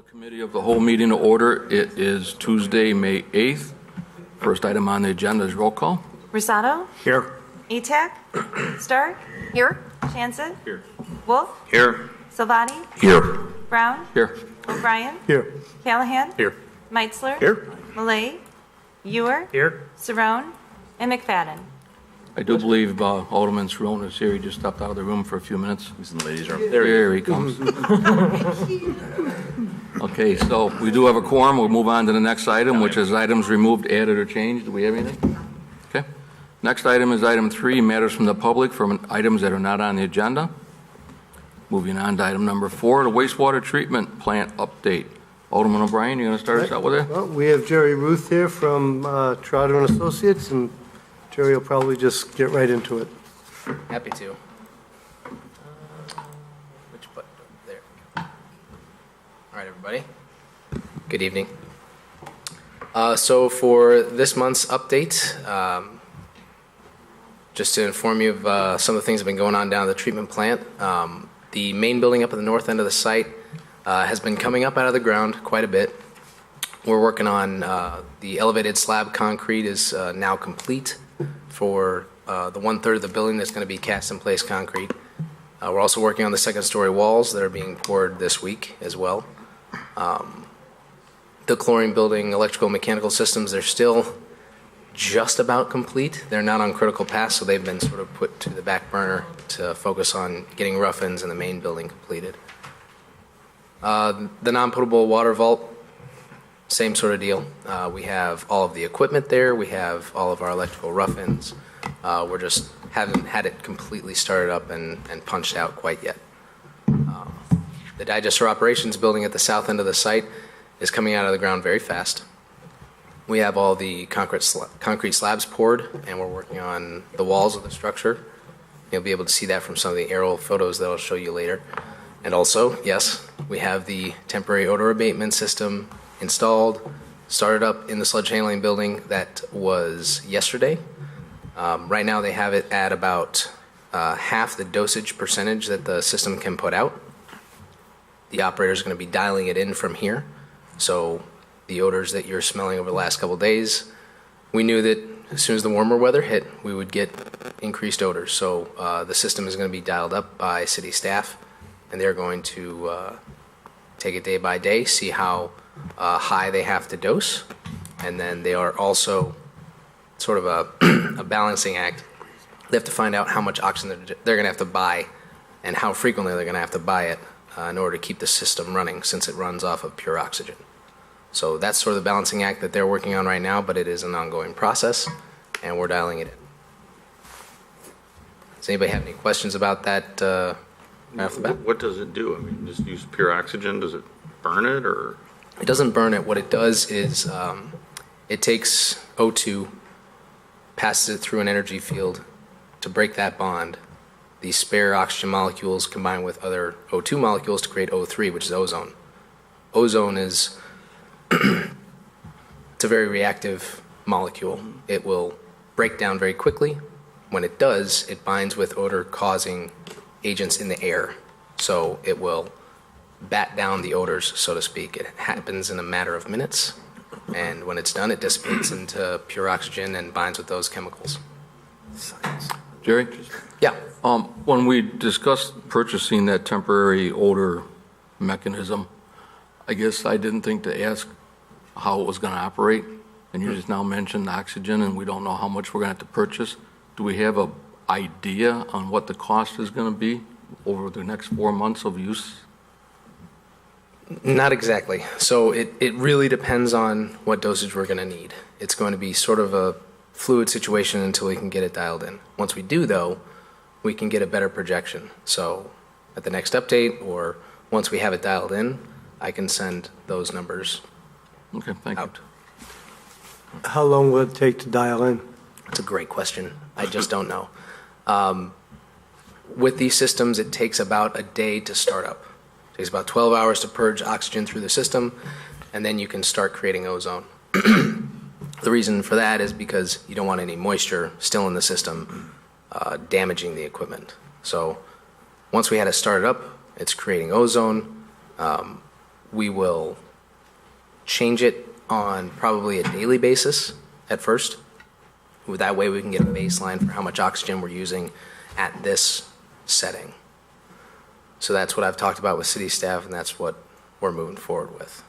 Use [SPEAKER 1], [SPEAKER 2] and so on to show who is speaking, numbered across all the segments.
[SPEAKER 1] The committee of the whole meeting to order. It is Tuesday, May 8th. First item on the agenda is roll call.
[SPEAKER 2] Rosato?
[SPEAKER 3] Here.
[SPEAKER 2] Etak? Stark? Here. Chanson?
[SPEAKER 3] Here.
[SPEAKER 2] Wolf?
[SPEAKER 3] Here.
[SPEAKER 2] Salvati?
[SPEAKER 3] Here.
[SPEAKER 2] Brown?
[SPEAKER 1] Here.
[SPEAKER 2] O'Brien?
[SPEAKER 3] Here.
[SPEAKER 2] Callahan?
[SPEAKER 3] Here.
[SPEAKER 2] Meitzler?
[SPEAKER 3] Here.
[SPEAKER 2] Malay? Ewer?
[SPEAKER 3] Here.
[SPEAKER 2] Cerrone? And McFadden.
[SPEAKER 1] I do believe Alderman Cerrone is here. He just stepped out of the room for a few minutes.
[SPEAKER 3] He's in the ladies' room.
[SPEAKER 1] There he comes. Okay, so we do have a quorum. We'll move on to the next item, which is items removed, added, or changed. Do we have anything? Okay. Next item is item 3, matters from the public from items that are not on the agenda. Moving on to item number 4, the wastewater treatment plant update. Alderman O'Brien, you going to start us out with it?
[SPEAKER 4] Well, we have Jerry Ruth here from Trotter and Associates, and Jerry will probably just get right into it.
[SPEAKER 5] Happy to. Which button? There. All right, everybody. Good evening. So for this month's update, just to inform you of some of the things that have been going on down at the treatment plant, the main building up at the north end of the site has been coming up out of the ground quite a bit. We're working on the elevated slab concrete is now complete for the 1/3 of the building that's going to be cast in place concrete. We're also working on the second story walls that are being poured this week as well. The chlorine building electrical and mechanical systems, they're still just about complete. They're not on critical path, so they've been sort of put to the back burner to focus on getting rough ends in the main building completed. The non-potable water vault, same sort of deal. We have all of the equipment there. We have all of our electrical rough ends. We're just haven't had it completely started up and punched out quite yet. The digester operations building at the south end of the site is coming out of the ground very fast. We have all the concrete slabs poured, and we're working on the walls of the structure. You'll be able to see that from some of the aerial photos that I'll show you later. And also, yes, we have the temporary odor abatement system installed, started up in the sludge handling building. That was yesterday. Right now they have it at about half the dosage percentage that the system can put out. The operator is going to be dialing it in from here. So the odors that you're smelling over the last couple of days, we knew that as soon as the warmer weather hit, we would get increased odors. So the system is going to be dialed up by city staff, and they're going to take it day by day, see how high they have to dose, and then they are also sort of a balancing act. They have to find out how much oxygen they're going to have to buy and how frequently they're going to have to buy it in order to keep the system running, since it runs off of pure oxygen. So that's sort of the balancing act that they're working on right now, but it is an ongoing process, and we're dialing it in. Does anybody have any questions about that right off the bat?
[SPEAKER 3] What does it do? I mean, just use pure oxygen? Does it burn it, or?
[SPEAKER 5] It doesn't burn it. What it does is it takes O2, passes it through an energy field to break that bond. These spare oxygen molecules combine with other O2 molecules to create O3, which is ozone. Ozone is it's a very reactive molecule. It will break down very quickly. When it does, it binds with odor-causing agents in the air. So it will bat down the odors, so to speak. It happens in a matter of minutes, and when it's done, it dissipates into pure oxygen and binds with those chemicals.
[SPEAKER 1] Jerry?
[SPEAKER 5] Yeah.
[SPEAKER 1] When we discussed purchasing that temporary odor mechanism, I guess I didn't think to ask how it was going to operate, and you just now mentioned oxygen, and we don't know how much we're going to have to purchase. Do we have an idea on what the cost is going to be over the next 4 months of use?
[SPEAKER 5] Not exactly. So it really depends on what dosage we're going to need. It's going to be sort of a fluid situation until we can get it dialed in. Once we do, though, we can get a better projection. So at the next update, or once we have it dialed in, I can send those numbers
[SPEAKER 1] Okay, thank you.
[SPEAKER 5] out.
[SPEAKER 4] How long will it take to dial in?
[SPEAKER 5] It's a great question. I just don't know. With these systems, it takes about a day to start up. It takes about 12 hours to purge oxygen through the system, and then you can start creating ozone. The reason for that is because you don't want any moisture still in the system damaging the equipment. So once we had it started up, it's creating ozone. we will change it on probably a daily basis at first. That way we can get a baseline for how much oxygen we're using at this setting. So that's what I've talked about with city staff, and that's what we're moving forward with.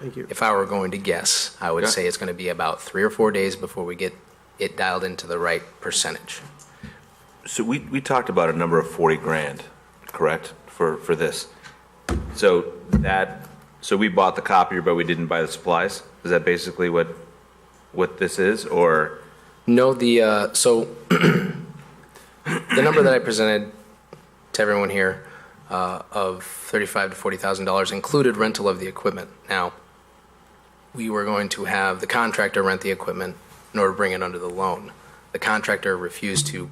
[SPEAKER 4] Thank you.
[SPEAKER 5] If I were going to guess, I would
[SPEAKER 1] Yeah.
[SPEAKER 5] say it's going to be about 3 or 4 days before we get it dialed into the right percentage.
[SPEAKER 6] So we talked about a number of 40 grand, correct, for this? So we bought the copier, but we didn't buy the supplies? Is that basically what this is, or?
[SPEAKER 5] No, so the number that I presented to everyone here of $35,000 to $40,000 included rental of the equipment. Now, we were going to have the contractor rent the equipment in order to bring it under the loan. The contractor refused to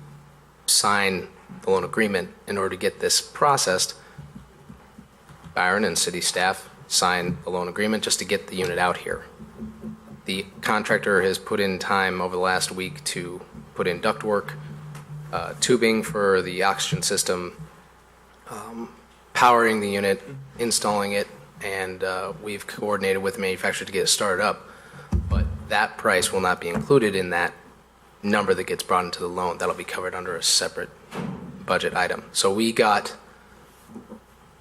[SPEAKER 5] sign the loan agreement. In order to get this processed, Byron and city staff signed a loan agreement just to get the unit out here. The contractor has put in time over the last week to put in ductwork, tubing for the oxygen system, powering the unit, installing it, and we've coordinated with the manufacturer to get it started up. But that price will not be included in that number that gets brought into the loan. That'll be covered under a separate budget item. So we got,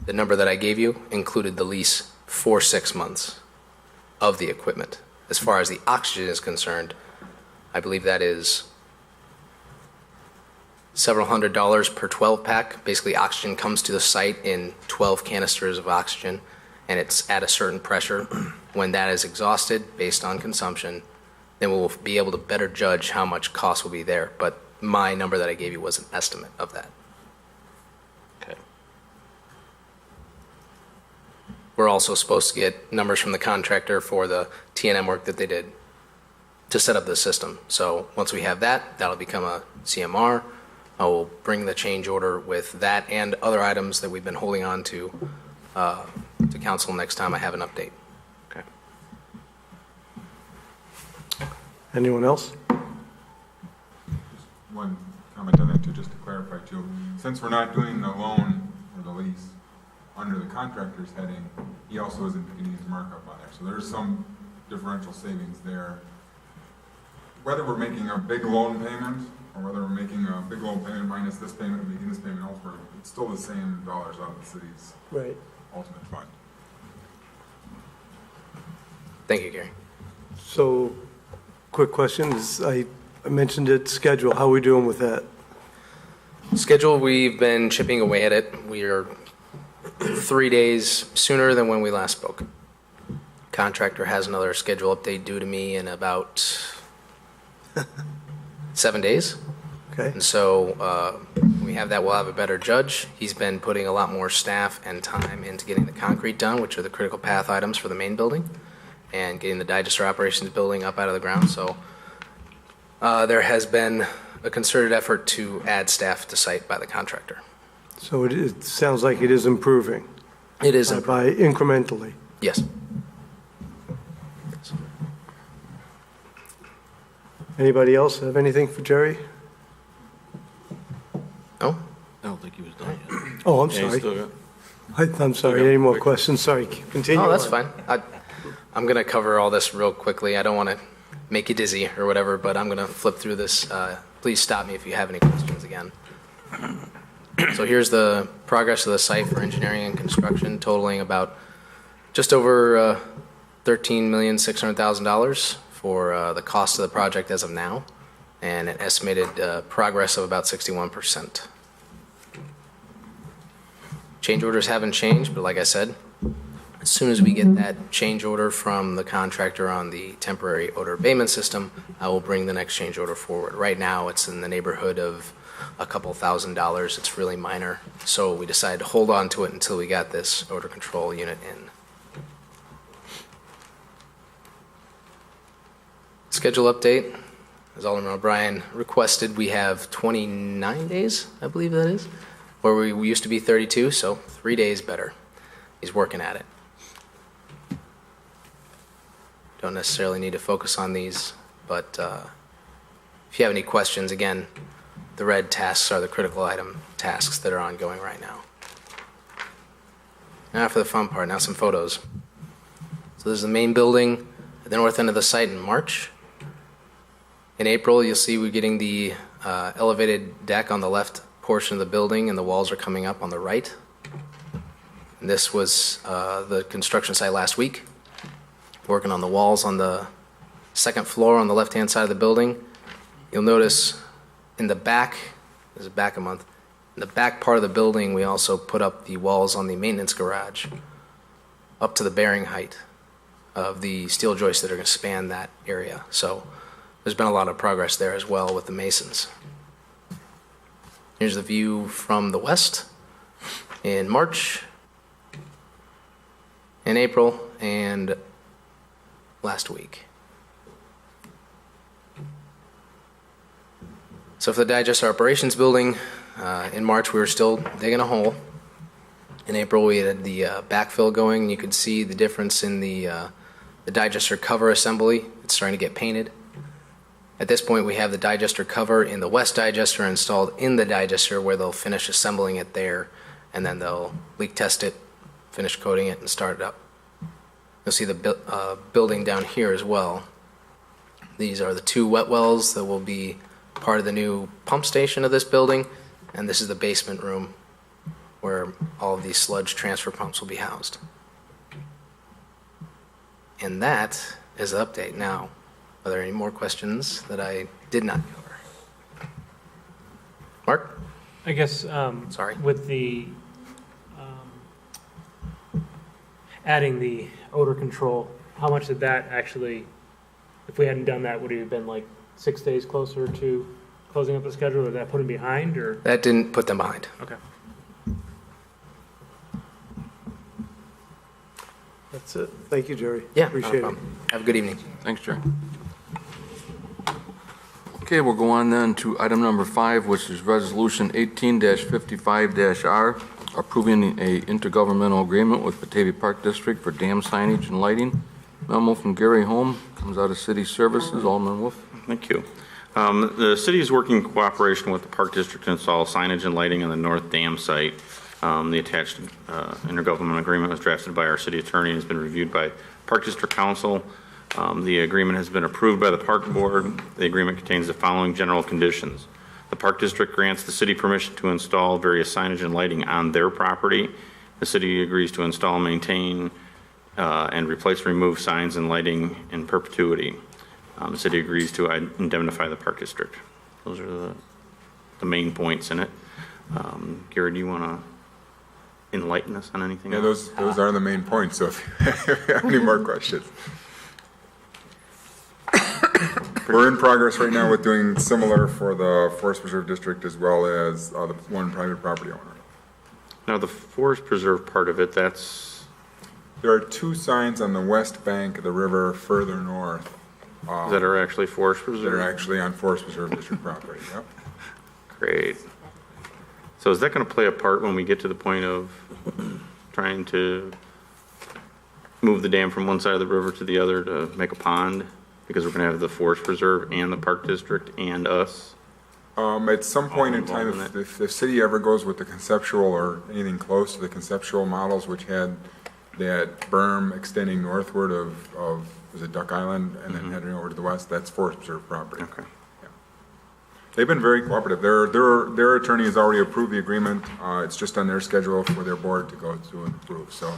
[SPEAKER 5] the number that I gave you included the lease for 6 months of the equipment. As far as the oxygen is concerned, I believe that is several $100s per 12 pack. Basically, oxygen comes to the site in 12 canisters of oxygen, and it's at a certain pressure. When that is exhausted based on consumption, then we'll be able to better judge how much cost will be there. But my number that I gave you was an estimate of that.
[SPEAKER 6] Okay.
[SPEAKER 5] We're also supposed to get numbers from the contractor for the T&M work that they did to set up the system. So once we have that, that'll become a CMR. I will bring the change order with that and other items that we've been holding on to council next time I have an update.
[SPEAKER 6] Okay.
[SPEAKER 4] Anyone else?
[SPEAKER 7] One comment on that too, just to clarify too. Since we're not doing the loan or the lease under the contractor's heading, he also isn't getting his markup on there. So there's some differential savings there. Whether we're making a big loan payment or whether we're making a big loan payment minus this payment and making this payment elsewhere, it's still the same dollars out of the city's
[SPEAKER 4] Right.
[SPEAKER 7] ultimate fund.
[SPEAKER 5] Thank you, Gary.
[SPEAKER 4] So, quick question, is I mentioned it, schedule, how are we doing with that?
[SPEAKER 5] Schedule, we've been chipping away at it. We are 3 days sooner than when we last spoke. Contractor has another schedule update due to me in about 7 days.
[SPEAKER 4] Okay,
[SPEAKER 5] And so when we have that, we'll have a better judge. He's been putting a lot more staff and time into getting the concrete done, which are the critical path items for the main building, and getting the digester operations building up out of the ground. So there has been a concerted effort to add staff to site by the contractor.
[SPEAKER 4] so it sounds like it is improving.
[SPEAKER 5] It is,
[SPEAKER 4] By incrementally.
[SPEAKER 5] yes.
[SPEAKER 4] Anybody else have anything for Jerry?
[SPEAKER 5] No?
[SPEAKER 1] I don't think he was done yet.
[SPEAKER 4] Oh, I'm
[SPEAKER 1] Yeah, he's
[SPEAKER 4] sorry.
[SPEAKER 1] still got-
[SPEAKER 4] I'm sorry, any more questions? Sorry, continue
[SPEAKER 5] Oh, that's
[SPEAKER 4] on.
[SPEAKER 5] fine. I'm going to cover all this real quickly. I don't want to make you dizzy or whatever, but I'm going to flip through this. Please stop me if you have any questions again. So here's the progress of the site for engineering and construction, totaling about just over $13,600,000 for the cost of the project as of now, and an estimated progress of about 61%. Change orders haven't changed, but like I said, as soon as we get that change order from the contractor on the temporary odor abatement system, I will bring the next change order forward. Right now, it's in the neighborhood of a couple $1,000s. It's really minor. So we decided to hold on to it until we got this odor control unit in. Schedule update. As Alderman O'Brien requested, we have 29 days, I believe that is, where we used to be 32, so 3 days better. He's working at it. Don't necessarily need to focus on these, but if you have any questions, again, the red tasks are the critical item tasks that are ongoing right now. Now for the fun part, now some photos. So this is the main building at the north end of the site in March. In April, you'll see we're getting the elevated deck on the left portion of the building, and the walls are coming up on the right. And this was the construction site last week, working on the walls on the second floor on the left-hand side of the building. You'll notice in the back, this is back a month, in the back part of the building, we also put up the walls on the maintenance garage up to the bearing height of the steel joists that are going to span that area. So there's been a lot of progress there as well with the masons. Here's the view from the west in March, in April, and last week. So for the digester operations building, in March we were still digging a hole. In April we had the backfill going. You could see the difference in the digester cover assembly. It's starting to get painted. At this point we have the digester cover in the west digester installed in the digester, where they'll finish assembling it there, and then they'll leak test it, finish coating it, and start it up. You'll see the building down here as well. These are the two wet wells that will be part of the new pump station of this building, and this is the basement room where all of these sludge transfer pumps will be housed. And that is the update. Now, are there any more questions that I did not cover? Mark?
[SPEAKER 8] I guess,
[SPEAKER 5] Sorry.
[SPEAKER 8] with the, adding the odor control, how much did that actually, if we hadn't done that, would it have been like 6 days closer to closing up the schedule? Did that put them behind, or?
[SPEAKER 5] That didn't put them behind.
[SPEAKER 8] Okay.
[SPEAKER 4] That's it. Thank you, Jerry.
[SPEAKER 5] Yeah, no
[SPEAKER 4] Appreciate it.
[SPEAKER 5] problem. Have a good evening.
[SPEAKER 1] Thanks, Jerry. Okay, we'll go on then to item number 5, which is Resolution 18-55-R, approving a intergovernmental agreement with Batavia Park District for dam signage and lighting. Memo from Gary Holm, comes out of City Services. Alderman Wolf.
[SPEAKER 3] Thank you. The city is working in cooperation with the Park District to install signage and lighting on the North Dam site. The attached intergovernmental agreement was drafted by our city attorney and has been reviewed by Park District Council. The agreement has been approved by the Park Board. The agreement contains the following general conditions. The Park District grants the city permission to install various signage and lighting on their property. The city agrees to install, maintain, and replace, remove signs and lighting in perpetuity. The city agrees to indemnify the Park District. Those are the main points in it. Gary, do you want to enlighten us on anything
[SPEAKER 7] Yeah,
[SPEAKER 3] else?
[SPEAKER 7] those are the main points, so if you have any more questions. We're in progress right now with doing similar for the Forest Preserve District as well as the one private property owner.
[SPEAKER 3] Now, the Forest Preserve part of it, that's,
[SPEAKER 7] There are 2 signs on the west bank of the river further north
[SPEAKER 3] that are actually Forest
[SPEAKER 7] that
[SPEAKER 3] Preserve?
[SPEAKER 7] are actually on Forest Preserve District property, yep.
[SPEAKER 3] Great. So is that going to play a part when we get to the point of trying to move the dam from one side of the river to the other to make a pond? Because we're going to have the Forest Preserve and the Park District and us?
[SPEAKER 7] At some point in time,
[SPEAKER 3] involved in
[SPEAKER 7] if the city ever goes with the conceptual or anything close to the conceptual models, which had that berm extending northward of was it Duck Island, and then heading over to the west, that's Forest Preserve property.
[SPEAKER 3] Okay.
[SPEAKER 7] Yeah. They've been very cooperative. Their attorney has already approved the agreement. It's just on their schedule for their board to go through and approve. So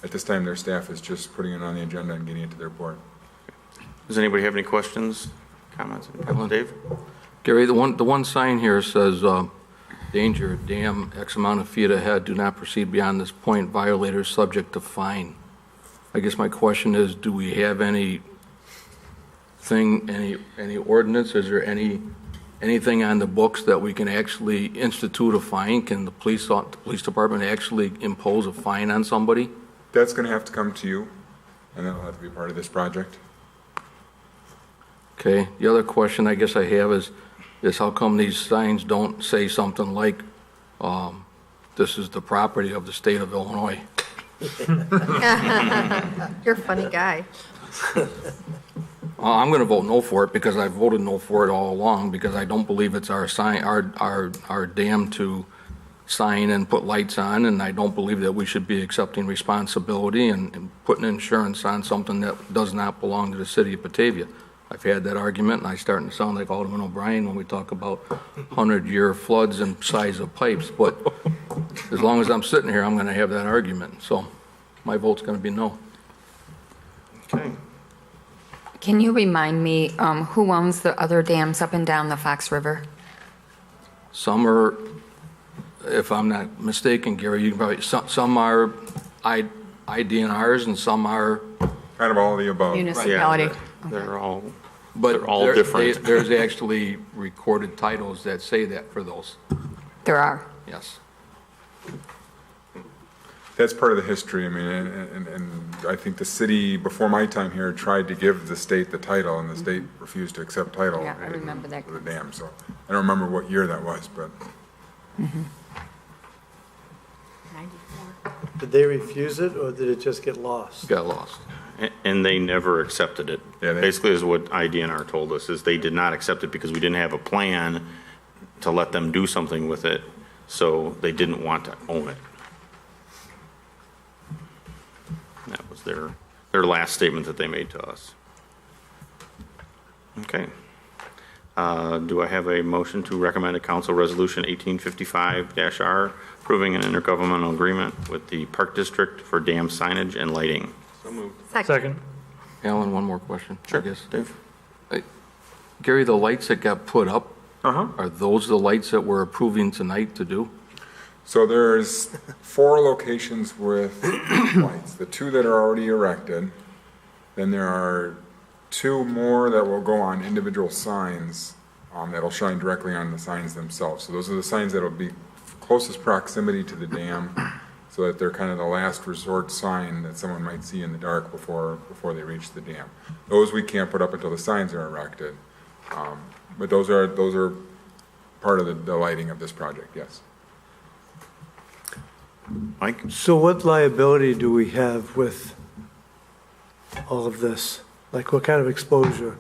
[SPEAKER 7] at this time, their staff is just putting it on the agenda and getting it to their board.
[SPEAKER 3] Does anybody have any questions, comments? Dave?
[SPEAKER 1] Gary, the one sign here says, danger, dam, X amount of feet ahead, do not proceed beyond this point, violators subject to fine. I guess my question is, do we have any ordinance, is there anything on the books that we can actually institute a fine? Can the police department actually impose a fine on somebody?
[SPEAKER 7] That's going to have to come to you, and that'll have to be part of this project.
[SPEAKER 1] Okay, the other question I guess I have is how come these signs don't say something like, this is the property of the state of Illinois?
[SPEAKER 9] You're a funny guy.
[SPEAKER 1] I'm going to vote no for it because I voted no for it all along because I don't believe it's our sign, our dam to sign and put lights on, and I don't believe that we should be accepting responsibility and putting insurance on something that does not belong to the city of Batavia. I've had that argument, and I'm starting to sound like Alderman O'Brien when we talk about 100-year floods and size of pipes, but as long as I'm sitting here, I'm going to have that argument, so my vote's going to be no.
[SPEAKER 3] Okay.
[SPEAKER 10] Can you remind me who owns the other dams up and down the Fox River?
[SPEAKER 1] Some are, if I'm not mistaken, Gary, you can probably, some are IDNRs and some are,
[SPEAKER 7] Kind of all of the above.
[SPEAKER 10] Municipality.
[SPEAKER 3] They're all,
[SPEAKER 1] but
[SPEAKER 3] they're all different.
[SPEAKER 1] there's actually recorded titles that say that for those,
[SPEAKER 10] There are.
[SPEAKER 1] yes.
[SPEAKER 7] That's part of the history. I mean, and I think the city, before my time here, tried to give the state the title, and the state refused to accept title.
[SPEAKER 10] Yeah, I remember that.
[SPEAKER 7] For the dam, so I don't remember what year that was, but.
[SPEAKER 4] Did they refuse it, or did it just get lost?
[SPEAKER 1] Got lost.
[SPEAKER 3] And they never accepted it.
[SPEAKER 7] Yeah,
[SPEAKER 3] Basically is what IDNR told us, is they did not accept it because we didn't have a plan to let them do something with it, so they didn't want to own it. That was their last statement that they made to us. Okay. Do I have a motion to recommend a council resolution 1855-R approving an intergovernmental agreement with the Park District for dam signage and lighting?
[SPEAKER 8] Second.
[SPEAKER 1] Alan, one more question, I guess.
[SPEAKER 3] Dave?
[SPEAKER 1] Gary, the lights that got put up, are those the lights that we're approving tonight to do?
[SPEAKER 7] So there's 4 locations with lights, the 2 that are already erected. Then there are 2 more that will go on individual signs that'll shine directly on the signs themselves. So those are the signs that'll be closest proximity to the dam, so that they're kind of the last resort sign that someone might see in the dark before they reach the dam. Those we can't put up until the signs are erected. But those are part of the lighting of this project, yes.
[SPEAKER 3] Mike?
[SPEAKER 4] So what liability do we have with all of this? Like, what kind of exposure?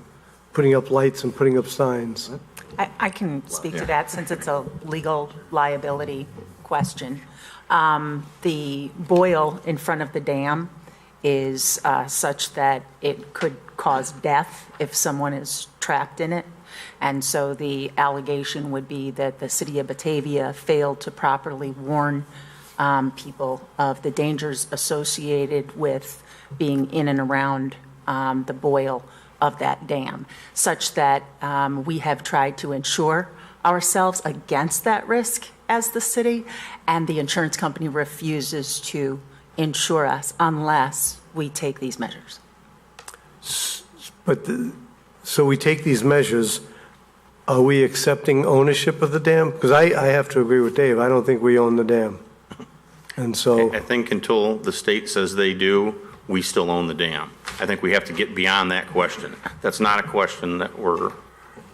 [SPEAKER 4] Putting up lights and putting up signs?
[SPEAKER 11] I can speak to that since it's a legal liability question. The boil in front of the dam is such that it could cause death if someone is trapped in it. And so the allegation would be that the city of Batavia failed to properly warn people of the dangers associated with being in and around the boil of that dam, such that we have tried to insure ourselves against that risk as the city, and the insurance company refuses to insure us unless we take these measures.
[SPEAKER 4] But, so we take these measures, are we accepting ownership of the dam? Because I have to agree with Dave, I don't think we own the dam. And so,
[SPEAKER 3] I think until the state says they do, we still own the dam. I think we have to get beyond that question. That's not a question that we're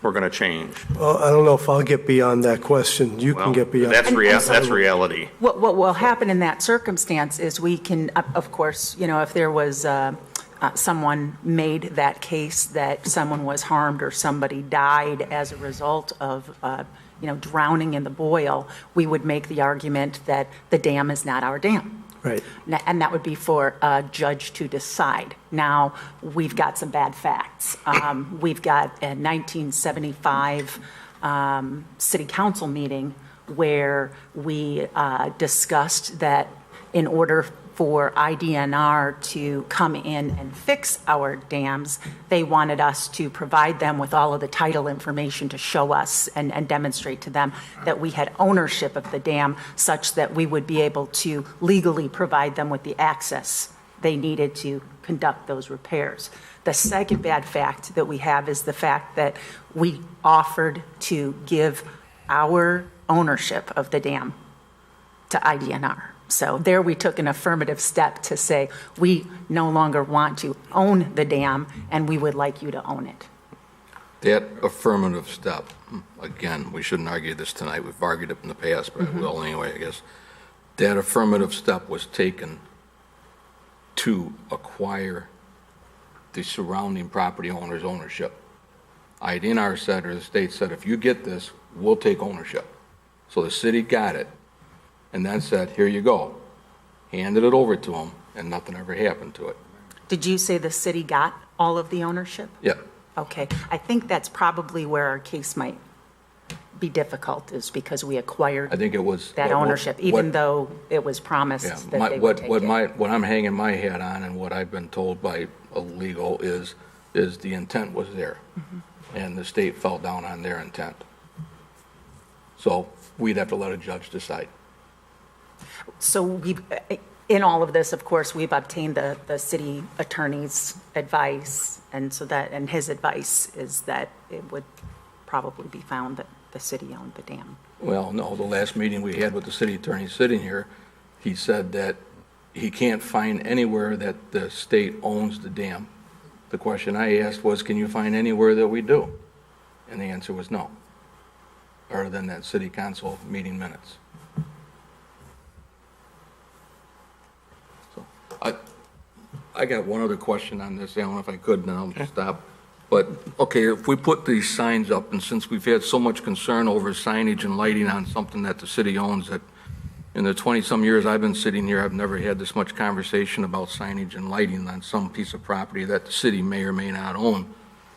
[SPEAKER 3] going to change.
[SPEAKER 4] well, I don't know if I'll get beyond that question. You
[SPEAKER 3] Well,
[SPEAKER 4] can get beyond.
[SPEAKER 3] that's reality.
[SPEAKER 11] What will happen in that circumstance is we can, of course, if there was someone made that case that someone was harmed or somebody died as a result of, drowning in the boil, we would make the argument that the dam is not our dam.
[SPEAKER 4] Right.
[SPEAKER 11] And that would be for a judge to decide. Now, we've got some bad facts. We've got a 1975 city council meeting where we discussed that in order for IDNR to come in and fix our dams, they wanted us to provide them with all of the title information to show us and demonstrate to them that we had ownership of the dam such that we would be able to legally provide them with the access they needed to conduct those repairs. The second bad fact that we have is the fact that we offered to give our ownership of the dam to IDNR. So there we took an affirmative step to say, we no longer want to own the dam, and we would like you to own it.
[SPEAKER 1] That affirmative step, again, we shouldn't argue this tonight, we've argued it in the past, but I will anyway, I guess. That affirmative step was taken to acquire the surrounding property owner's ownership. IDNR said, or the state said, if you get this, we'll take ownership. So the city got it. and then said, here you go. Handed it over to them, and nothing ever happened to it.
[SPEAKER 11] Did you say the city got all of the ownership?
[SPEAKER 1] Yeah.
[SPEAKER 11] Okay, I think that's probably where our case might be difficult, is because we acquired
[SPEAKER 1] I think it was.
[SPEAKER 11] that ownership, even though it was promised
[SPEAKER 1] Yeah,
[SPEAKER 11] that they would take it.
[SPEAKER 1] what I'm hanging my hat on and what I've been told by a legal is the intent was there. And the state fell down on their intent. So we'd have to let a judge decide.
[SPEAKER 11] So we've, in all of this, of course, we've obtained the city attorney's advice, and so that, and his advice is that it would probably be found that the city owned the dam.
[SPEAKER 1] Well, no, the last meeting we had with the city attorney sitting here, he said that he can't find anywhere that the state owns the dam. The question I asked was, can you find anywhere that we do? And the answer was no, other than that city council meeting minutes. So I got one other question on this, Alan, if I could, and I'll stop. But, okay, if we put these signs up, and since we've had so much concern over signage and lighting on something that the city owns, that in the 20-some years I've been sitting here, I've never had this much conversation about signage and lighting on some piece of property that the city may or may not own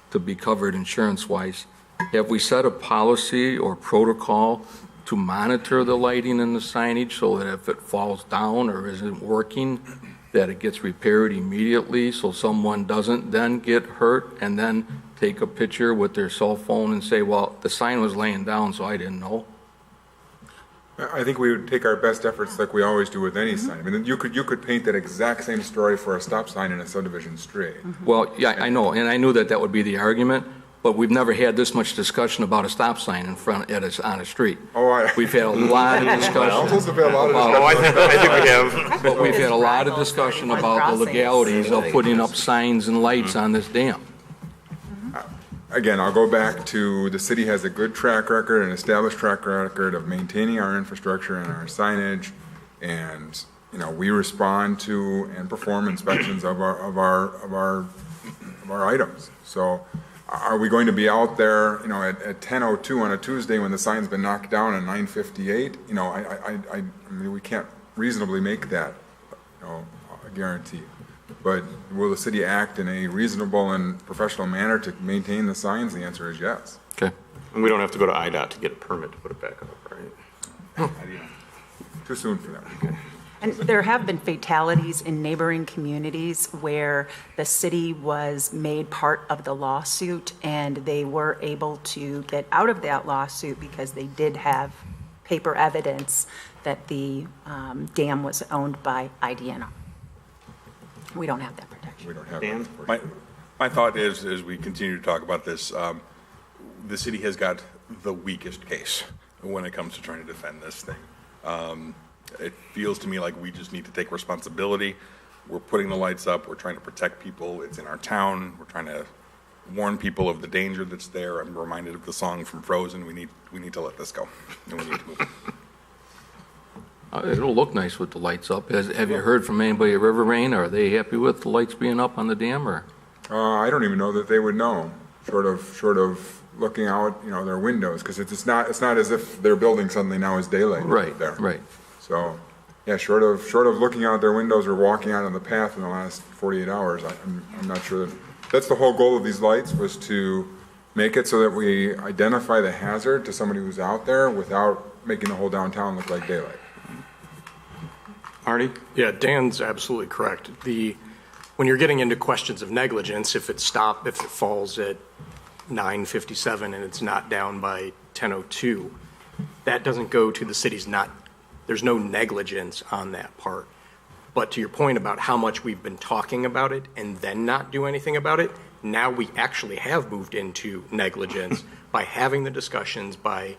[SPEAKER 1] to be covered insurance-wise. Have we set a policy or protocol to monitor the lighting and the signage so that if it falls down or isn't working, that it gets repaired immediately so someone doesn't then get hurt and then take a picture with their cell phone and say, well, the sign was laying down, so I didn't know?
[SPEAKER 7] I think we would take our best efforts like we always do with any sign. I mean, you could paint that exact same story for a stop sign in a subdivision street.
[SPEAKER 1] Well, yeah, I know, and I knew that would be the argument, but we've never had this much discussion about a stop sign in front at us on a street. We've had a lot of discussion.
[SPEAKER 3] I think we have.
[SPEAKER 1] But we've had a lot of discussion about the legalities of putting up signs and lights on this dam.
[SPEAKER 7] Again, I'll go back to the city has a good track record, an established track record of maintaining our infrastructure and our signage, and we respond to and perform inspections of our items. So, are we going to be out there, at 10:02 on a Tuesday when the sign's been knocked down at 9:58? I mean, we can't reasonably make that, a guarantee. But will the city act in a reasonable and professional manner to maintain the signs? The answer is yes.
[SPEAKER 1] Okay.
[SPEAKER 3] And we don't have to go to IDOT to get a permit to put it back up, right?
[SPEAKER 7] Too soon for that. Okay.
[SPEAKER 11] And there have been fatalities in neighboring communities where the city was made part of the lawsuit, and they were able to get out of that lawsuit because they did have paper evidence that the dam was owned by IDNR. We don't have that protection.
[SPEAKER 7] We don't have
[SPEAKER 3] Dan?
[SPEAKER 7] that.
[SPEAKER 12] My thought is, as we continue to talk about this, the city has got the weakest case when it comes to trying to defend this thing. It feels to me like we just need to take responsibility. We're putting the lights up. We're trying to protect people. It's in our town. We're trying to warn people of the danger that's there. I'm reminded of the song from Frozen. We need to let this go, and we need to move.
[SPEAKER 1] It'll look nice with the lights up. Have you heard from anybody at River Rain? Are they happy with the lights being up on the dam, or?
[SPEAKER 7] I don't even know that they would know, short of looking out, their windows, because it's not as if their building suddenly now is daylight.
[SPEAKER 1] Right,
[SPEAKER 7] there.
[SPEAKER 1] right.
[SPEAKER 7] So, yeah, short of looking out their windows or walking out on the path in the last 48 hours, I'm not sure that's the whole goal of these lights, was to make it so that we identify the hazard to somebody who's out there without making the whole downtown look like daylight.
[SPEAKER 3] Artie?
[SPEAKER 13] Yeah, Dan's absolutely correct. When you're getting into questions of negligence, if it falls at 9:57 and it's not down by 10:02, that doesn't go to the city's there's no negligence on that part. But to your point about how much we've been talking about it and then not do anything about it, now we actually have moved into negligence by having the discussions, by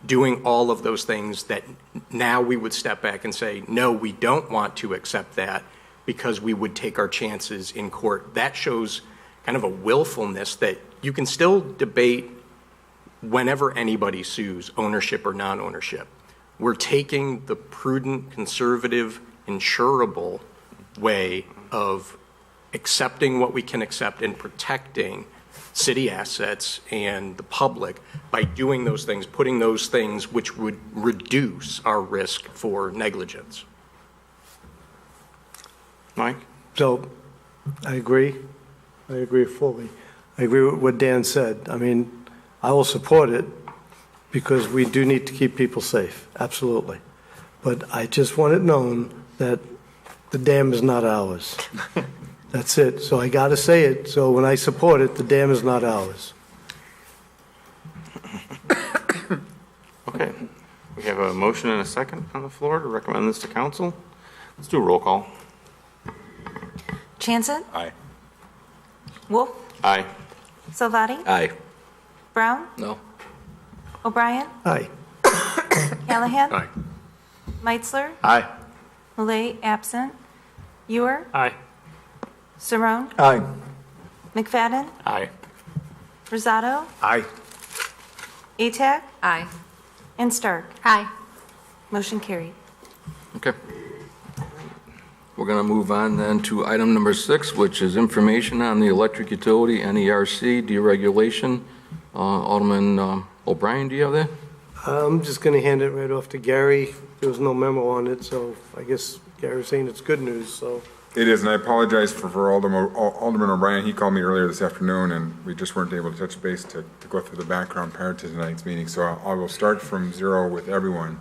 [SPEAKER 13] doing all of those things that now we would step back and say, no, we don't want to accept that because we would take our chances in court. That shows kind of a willfulness that you can still debate whenever anybody sues, ownership or non-ownership. We're taking the prudent, conservative, insurable way of accepting what we can accept and protecting city assets and the public by doing those things, putting those things which would reduce our risk for negligence.
[SPEAKER 3] Mike?
[SPEAKER 4] So, I agree fully. I agree with what Dan said. I mean, I will support it because we do need to keep people safe, absolutely. But I just want it known that the dam is not ours. That's it. So I got to say it. So when I support it, the dam is not ours.
[SPEAKER 3] Okay. We have a motion and a second on the floor to recommend this to council. Let's do a roll call.
[SPEAKER 2] Chanson?
[SPEAKER 12] Aye.
[SPEAKER 2] Wolf?
[SPEAKER 3] Aye.
[SPEAKER 2] Salvati?
[SPEAKER 6] Aye.
[SPEAKER 2] Brown?
[SPEAKER 1] No.
[SPEAKER 2] O'Brien?
[SPEAKER 4] Aye.
[SPEAKER 2] Callahan?
[SPEAKER 13] Aye.
[SPEAKER 2] Meitzler?
[SPEAKER 13] Aye.
[SPEAKER 2] Malay, absent. Ewer?
[SPEAKER 8] Aye.
[SPEAKER 2] Saron?
[SPEAKER 4] Aye.
[SPEAKER 2] McFadden?
[SPEAKER 13] Aye.
[SPEAKER 2] Rosado?
[SPEAKER 13] Aye.
[SPEAKER 2] Atack?
[SPEAKER 10] Aye.
[SPEAKER 2] And Stark?
[SPEAKER 10] Aye.
[SPEAKER 2] Motion carried.
[SPEAKER 1] Okay. We're going to move on then to item number 6, which is information on the electric utility NERC deregulation. Alderman O'Brien, do you have that?
[SPEAKER 4] I'm just going to hand it right off to Gary. There was no memo on it, so I guess Gary's saying it's good news, so.
[SPEAKER 7] It is, and I apologize for Alderman O'Brien. He called me earlier this afternoon, and we just weren't able to touch base to go through the background prior to tonight's meeting. So I will start from zero with everyone.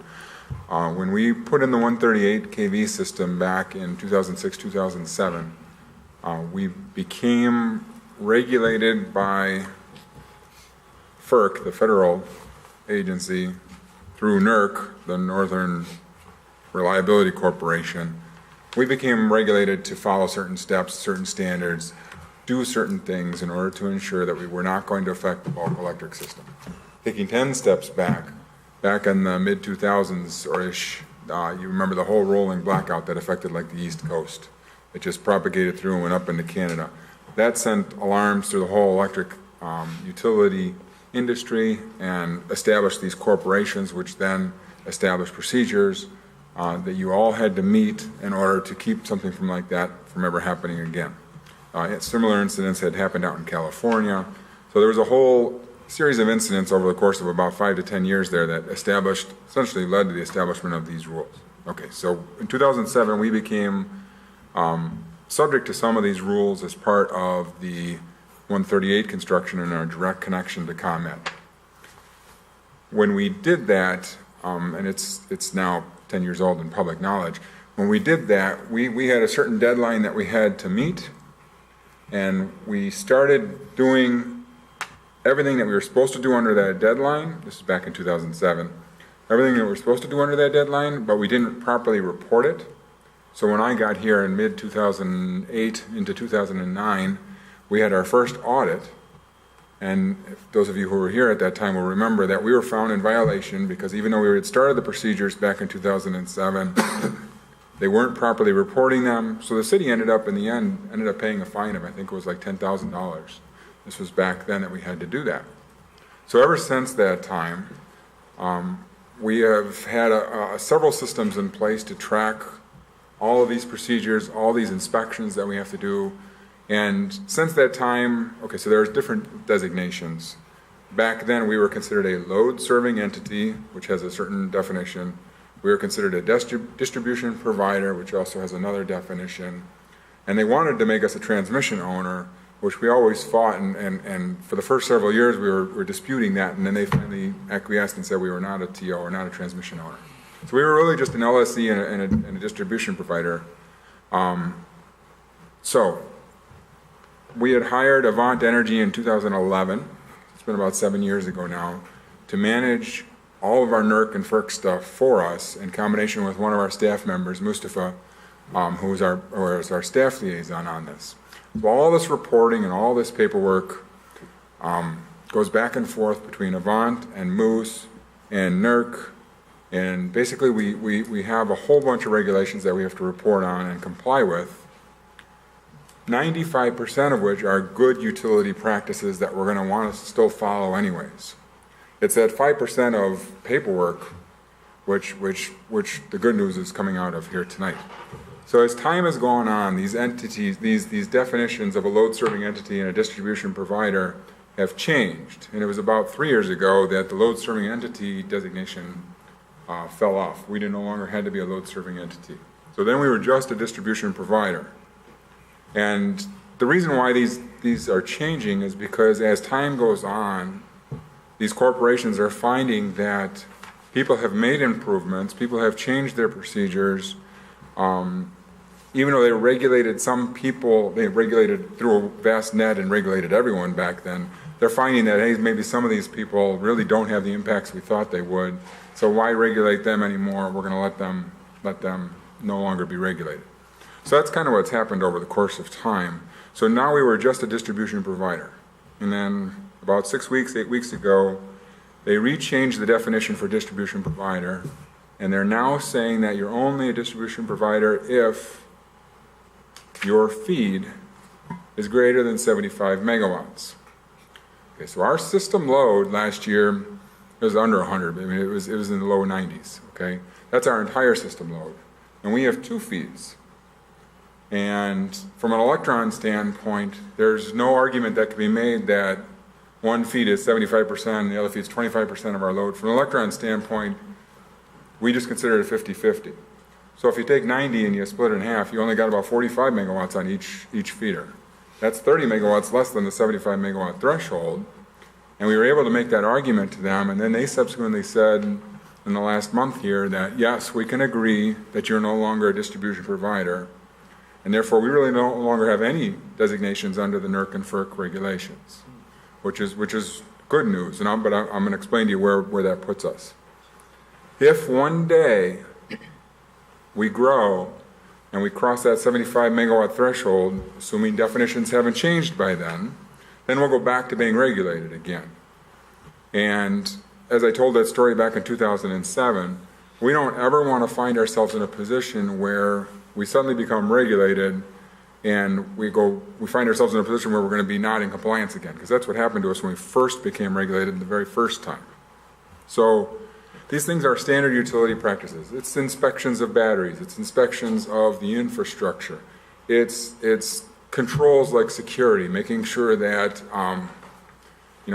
[SPEAKER 7] When we put in the 138 kV system back in 2006, 2007, we became regulated by FERC, the federal agency, through NERC, the Northern Reliability Corporation. We became regulated to follow certain steps, certain standards, do certain things in order to ensure that we were not going to affect the bulk electric system. Taking 10 steps back in the mid-2000s or ish, you remember the whole rolling blackout that affected like the East Coast. It just propagated through and went up into Canada. That sent alarms through the whole electric utility industry and established these corporations, which then established procedures that you all had to meet in order to keep something from like that from ever happening again. Similar incidents had happened out in California. So there was a whole series of incidents over the course of about 5 to 10 years there that essentially led to the establishment of these rules. Okay, so in 2007 we became subject to some of these rules as part of the 138 construction and our direct connection to ComEd. When we did that, and it's now 10 years old in public knowledge, when we did that, we had a certain deadline that we had to meet, and we started doing everything that we were supposed to do under that deadline. This is back in 2007. Everything that we were supposed to do under that deadline, but we didn't properly report it. So when I got here in mid-2008 into 2009, we had our first audit, and those of you who were here at that time will remember that we were found in violation because even though we had started the procedures back in 2007, they weren't properly reporting them. So the city ended up paying a fine of, I think it was like $10,000. This was back then that we had to do that. So ever since that time, we have had several systems in place to track all of these procedures, all these inspections that we have to do. And since that time, okay, so there's different designations. Back then, we were considered a load-serving entity, which has a certain definition. We were considered a distribution provider, which also has another definition. And they wanted to make us a transmission owner, which we always fought, and for the first several years, we were disputing that, and then they finally acquiesced and said we were not a TO or not a transmission owner. So we were really just an LSC and a distribution provider. So we had hired Avant Energy in 2011, it's been about 7 years ago now, to manage all of our NERC and FERC stuff for us in combination with one of our staff members, Mustafa, who is our staff liaison on this. So all this reporting and all this paperwork goes back and forth between Avant and Moose and NERC, and basically we have a whole bunch of regulations that we have to report on and comply with, 95% of which are good utility practices that we're going to want to still follow anyways. It's that 5% of paperwork which the good news is coming out of here tonight. So as time has gone on, these entities, these definitions of a load-serving entity and a distribution provider have changed. And it was about 3 years ago that the load-serving entity designation fell off. We no longer had to be a load-serving entity. So then we were just a distribution provider. And the reason why these are changing is because as time goes on, these corporations are finding that people have made improvements, people have changed their procedures. Even though they regulated some people, they regulated through a vast net and regulated everyone back then, they're finding that, hey, maybe some of these people really don't have the impacts we thought they would. So why regulate them anymore? We're going to let them no longer be regulated. So that's kind of what's happened over the course of time. So now we were just a distribution provider. And then about 6 weeks, 8 weeks ago, they rechanged the definition for distribution provider. And they're now saying that you're only a distribution provider if your feed is greater than 75 megawatts. Okay, so our system load last year was under 100. I mean, it was in the low 90s. Okay, that's our entire system load, and we have 2 feeds. And from an electron standpoint, there's no argument that can be made that one feed is 75% and the other feed is 25% of our load. From an electron standpoint, we just consider it a 50-50. So if you take 90 and you split it in half, you only got about 45 megawatts on each feeder. That's 30 megawatts less than the 75 megawatt threshold. And we were able to make that argument to them, and then they subsequently said in the last month here that, yes, we can agree that you're no longer a distribution provider, and therefore we really no longer have any designations under the NERC and FERC regulations, which is good news, but I'm going to explain to you where that puts us. If one day we grow and we cross that 75 megawatt threshold, assuming definitions haven't changed by then we'll go back to being regulated again. And as I told that story back in 2007, we don't ever want to find ourselves in a position where we suddenly become regulated and we find ourselves in a position where we're going to be not in compliance again, because that's what happened to us when we first became regulated the very first time. So these things are standard utility practices. It's inspections of batteries. It's inspections of the infrastructure. It's controls like security, making sure that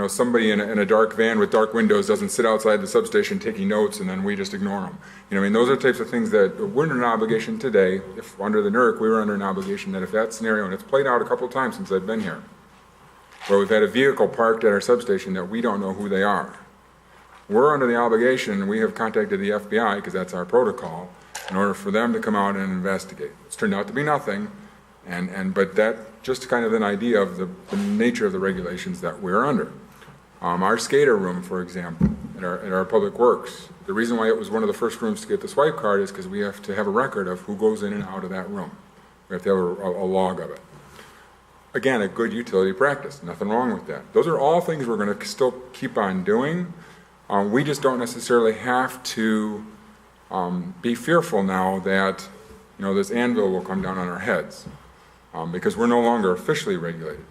[SPEAKER 7] somebody in a dark van with dark windows doesn't sit outside the substation taking notes and then we just ignore them. Those are the types of things that we're under an obligation today. If under the NERC, we were under an obligation that if that scenario, and it's played out a couple of times since I've been here, where we've had a vehicle parked at our substation that we don't know who they are. We're under the obligation, we have contacted the FBI, because that's our protocol, in order for them to come out and investigate. It's turned out to be nothing, but that just kind of an idea of the nature of the regulations that we're under. Our skater room, for example, at our public works, the reason why it was one of the first rooms to get the swipe card is because we have to have a record of who goes in and out of that room. We have to have a log of it. Again, a good utility practice, nothing wrong with that. Those are all things we're going to still keep on doing. We just don't necessarily have to be fearful now that this anvil will come down on our heads, because we're no longer officially regulated.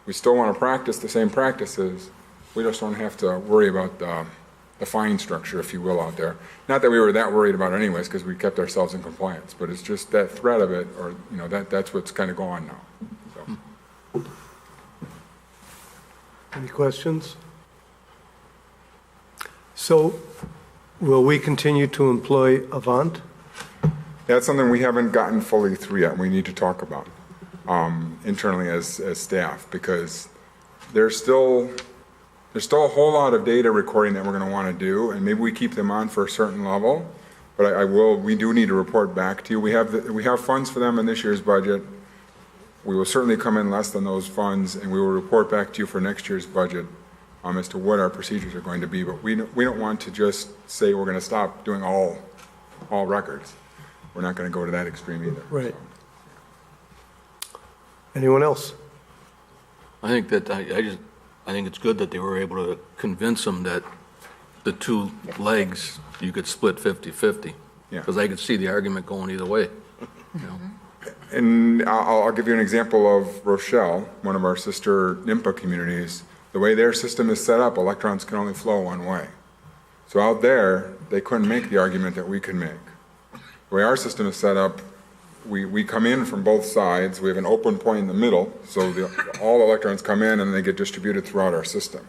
[SPEAKER 7] We still want to practice the same practices. We just don't have to worry about the fine structure, if you will, out there. Not that we were that worried about it anyways, because we kept ourselves in compliance, but it's just that threat of it, or that's what's kind of going on now. So.
[SPEAKER 4] Any questions? So, will we continue to employ Avant?
[SPEAKER 7] That's something we haven't gotten fully through yet. We need to talk about internally as staff, because there's still a whole lot of data recording that we're going to want to do, and maybe we keep them on for a certain level. But we do need to report back to you. We have funds for them in this year's budget. We will certainly come in less than those funds, and we will report back to you for next year's budget as to what our procedures are going to be. But we don't want to just say we're going to stop doing all records. We're not going to go to that extreme either.
[SPEAKER 4] Right. So. Anyone else?
[SPEAKER 1] I think that I think it's good that they were able to convince them that the 2 legs you could split 50-50.
[SPEAKER 7] Yeah.
[SPEAKER 1] Because I could see the argument going either way.
[SPEAKER 7] And I'll give you an example of Rochelle, one of our sister NIMPA communities. The way their system is set up, electrons can only flow one way. So out there, they couldn't make the argument that we could make. The way our system is set up, we come in from both sides. We have an open point in the middle, so all the electrons come in and they get distributed throughout our system.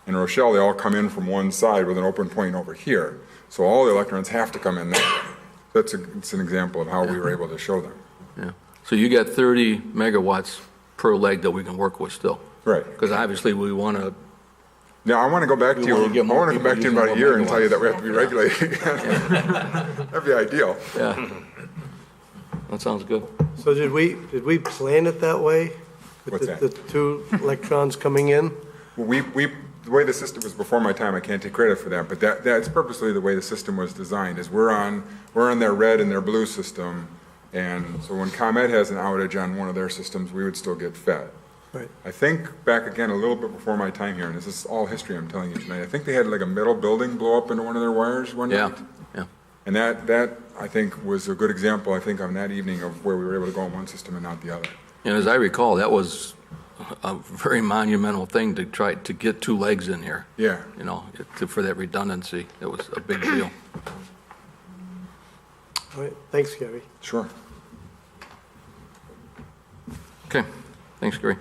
[SPEAKER 7] In Rochelle, they all come in from one side with an open point over here. So all the electrons have to come in that way. It's an example of how we were able to show them.
[SPEAKER 1] Yeah. So you got 30 megawatts per leg that we can work with still.
[SPEAKER 7] Right.
[SPEAKER 1] Because obviously we want to.
[SPEAKER 7] Now, I want to go back to you.
[SPEAKER 1] wanna get
[SPEAKER 7] I
[SPEAKER 1] more
[SPEAKER 7] want to come back to you in
[SPEAKER 1] people
[SPEAKER 7] about a
[SPEAKER 1] using
[SPEAKER 7] year and
[SPEAKER 1] more
[SPEAKER 7] tell you that we have to be regulated again. That'd be ideal.
[SPEAKER 1] Yeah. That sounds good.
[SPEAKER 4] So did we plan it that way? With
[SPEAKER 7] What's
[SPEAKER 4] the
[SPEAKER 7] that?
[SPEAKER 4] two electrons coming in?
[SPEAKER 7] Well, the way the system was before my time, I can't take credit for that, but that's purposely the way the system was designed, is we're on their red and their blue system, and so when ComEd has an outage on one of their systems, we would still get fed.
[SPEAKER 4] Right.
[SPEAKER 7] I think back again a little bit before my time here, and this is all history I'm telling you tonight, I think they had like a metal building blow up into one of their wires one
[SPEAKER 1] Yeah.
[SPEAKER 7] night.
[SPEAKER 1] Yeah.
[SPEAKER 7] And that, I think, was a good example, I think, on that evening of where we were able to go on one system and not the other.
[SPEAKER 1] And as I recall, that was a very monumental thing to try to get 2 legs in here.
[SPEAKER 7] Yeah.
[SPEAKER 1] You know, for that redundancy. It was a big deal.
[SPEAKER 4] All right, thanks, Gary.
[SPEAKER 7] Sure.
[SPEAKER 1] Okay. Thanks, Gary.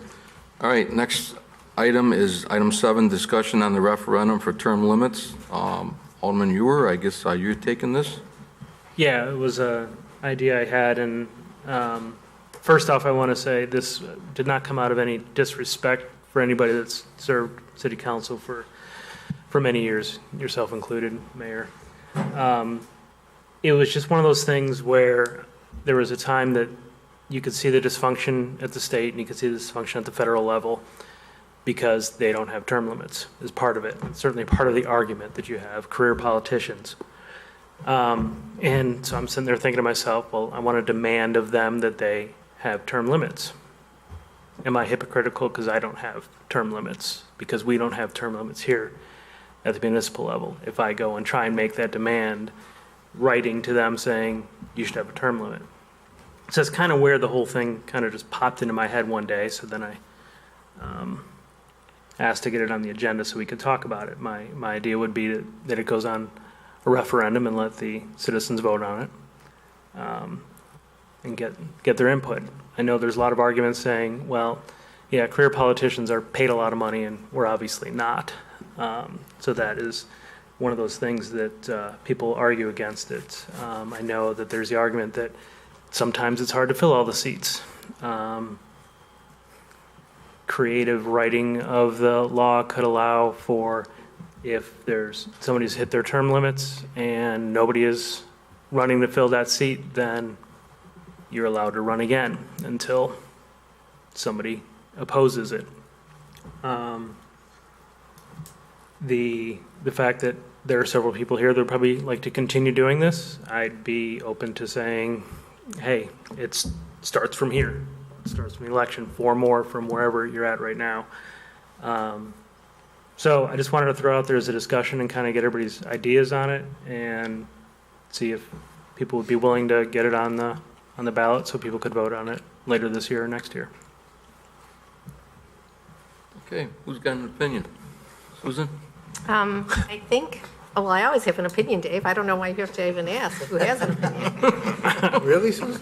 [SPEAKER 1] All right, next item is item 7, discussion on the referendum for term limits. Alderman Ewer, I guess, are you taking this?
[SPEAKER 8] Yeah, it was an idea I had, and first off, I want to say this did not come out of any disrespect for anybody that's served city council for many years, yourself included, Mayor. It was just one of those things where there was a time that you could see the dysfunction at the state and you could see the dysfunction at the federal level because they don't have term limits is part of it. It's certainly part of the argument that you have career politicians. And so I'm sitting there thinking to myself, well, I want to demand of them that they have term limits. Am I hypocritical because I don't have term limits? Because we don't have term limits here at the municipal level. If I go and try and make that demand, writing to them saying you should have a term limit. So that's kind of where the whole thing kind of just popped into my head one day. So then I asked to get it on the agenda so we could talk about it. My idea would be that it goes on a referendum and let the citizens vote on it and get their input. I know there's a lot of arguments saying, well, yeah, career politicians are paid a lot of money and we're obviously not. So that is one of those things that people argue against it. I know that there's the argument that sometimes it's hard to fill all the seats. Creative writing of the law could allow for if there's somebody's hit their term limits and nobody is running to fill that seat, then you're allowed to run again until somebody opposes it. The fact that there are several people here that would probably like to continue doing this, I'd be open to saying, hey, it starts from here. It starts from the election, 4 more from wherever you're at right now. So I just wanted to throw out there as a discussion and kind of get everybody's ideas on it and see if people would be willing to get it on the ballot so people could vote on it later this year or next year.
[SPEAKER 1] Okay, who's got an opinion? Susan?
[SPEAKER 9] I think, well, I always have an opinion, Dave. I don't know why you have to even ask who has an opinion.
[SPEAKER 4] Really, Susan?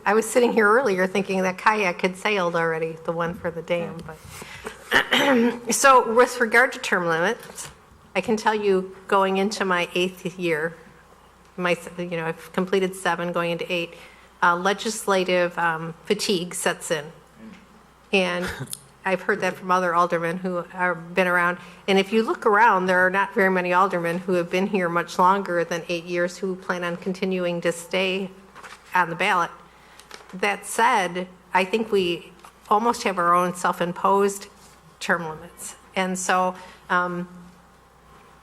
[SPEAKER 9] I was sitting here earlier thinking that kayak had sailed already, the one for the dam. But so with regard to term limits, I can tell you going into my 8th year, I've completed 7, going into 8, legislative fatigue sets in. And I've heard that from other aldermen who have been around. And if you look around, there are not very many aldermen who have been here much longer than 8 years who plan on continuing to stay on the ballot. That said, I think we almost have our own self-imposed term limits. And so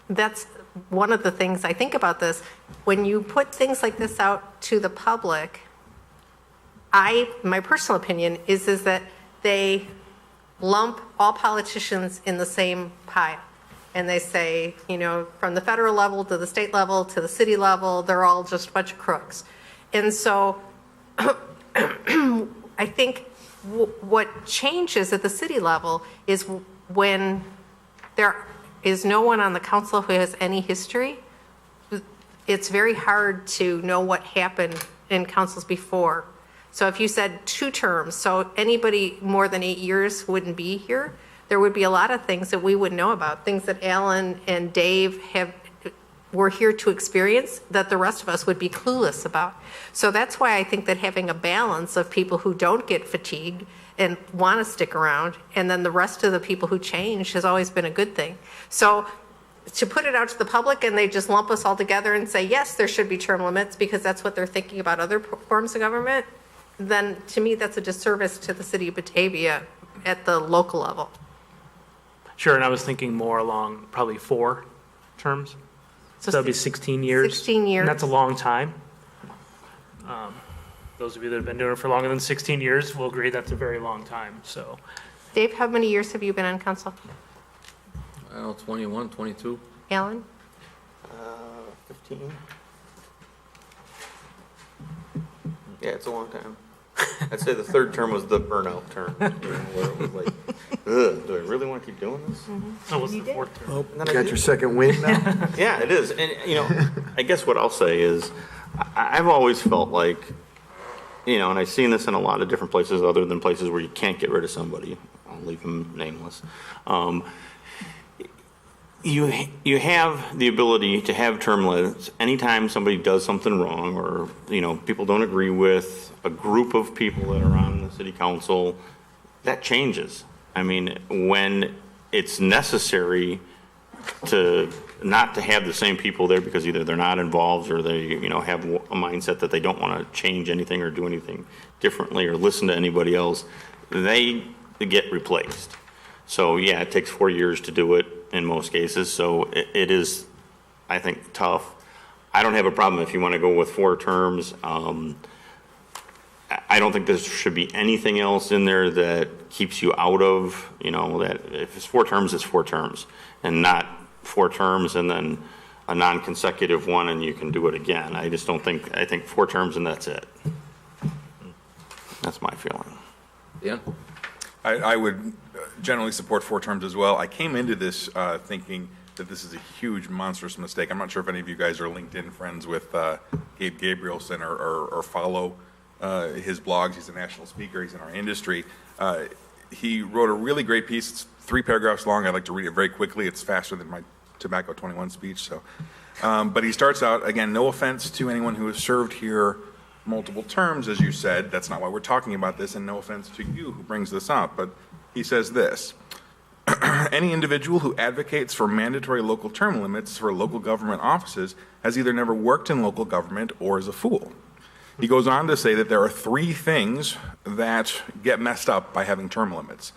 [SPEAKER 9] that's one of the things I think about this. When you put things like this out to the public, my personal opinion is that they lump all politicians in the same pile. And they say, from the federal level to the state level to the city level, they're all just a bunch of crooks. And so I think what changes at the city level is when there is no one on the council who has any history. It's very hard to know what happened in councils before. So if you said 2 terms, so anybody more than 8 years wouldn't be here, there would be a lot of things that we would know about, things that Alan and Dave were here to experience that the rest of us would be clueless about. So that's why I think that having a balance of people who don't get fatigued and want to stick around, and then the rest of the people who change has always been a good thing. So to put it out to the public and they just lump us all together and say, yes, there should be term limits because that's what they're thinking about other forms of government, then to me, that's a disservice to the city of Batavia at the local level.
[SPEAKER 8] Sure, and I was thinking more along probably 4 terms. So that'd be 16 years.
[SPEAKER 9] 16 years.
[SPEAKER 8] And that's a long time. Those of you that have been doing it for longer than 16 years will agree that's a very long time, so.
[SPEAKER 9] Dave, how many years have you been on council?
[SPEAKER 1] I don't know, 21, 22.
[SPEAKER 9] Alan?
[SPEAKER 3] 15. Yeah, it's a long time. I'd say the 3rd term was the burnout term, where it was like, ugh, do I really want to keep doing this?
[SPEAKER 8] Oh, what's the 4th term?
[SPEAKER 4] Oh,
[SPEAKER 3] And then I
[SPEAKER 4] got
[SPEAKER 3] did.
[SPEAKER 4] your second win now?
[SPEAKER 3] Yeah, it is. And, I guess what I'll say is I've always felt like, and I've seen this in a lot of different places other than places where you can't get rid of somebody. I'll leave them nameless. You have the ability to have term limits anytime somebody does something wrong or, people don't agree with a group of people that are on the city council. That changes. I mean, when it's necessary to not to have the same people there because either they're not involved or they, have a mindset that they don't want to change anything or do anything differently or listen to anybody else, they get replaced. So yeah, it takes 4 years to do it in most cases. So it is, I think, tough. I don't have a problem if you want to go with 4 terms. I don't think there should be anything else in there that keeps you out of, that if it's 4 terms, it's 4 terms and not 4 terms and then a non-consecutive one and you can do it again. I just don't think, I think 4 terms and that's it. That's my feeling.
[SPEAKER 1] Dan?
[SPEAKER 12] I would generally support 4 terms as well. I came into this thinking that this is a huge, monstrous mistake. I'm not sure if any of you guys are LinkedIn friends with Gabe Gabrielson or follow his blogs. He's a national speaker. He's in our industry. He wrote a really great piece. It's 3 paragraphs long. I'd like to read it very quickly. It's faster than my Tobacco 21 speech. So, but he starts out, again, no offense to anyone who has served here multiple terms, as you said. That's not why we're talking about this, and no offense to you who brings this up. But he says this: any individual who advocates for mandatory local term limits for local government offices has either never worked in local government or is a fool. He goes on to say that there are 3 things that get messed up by having term limits.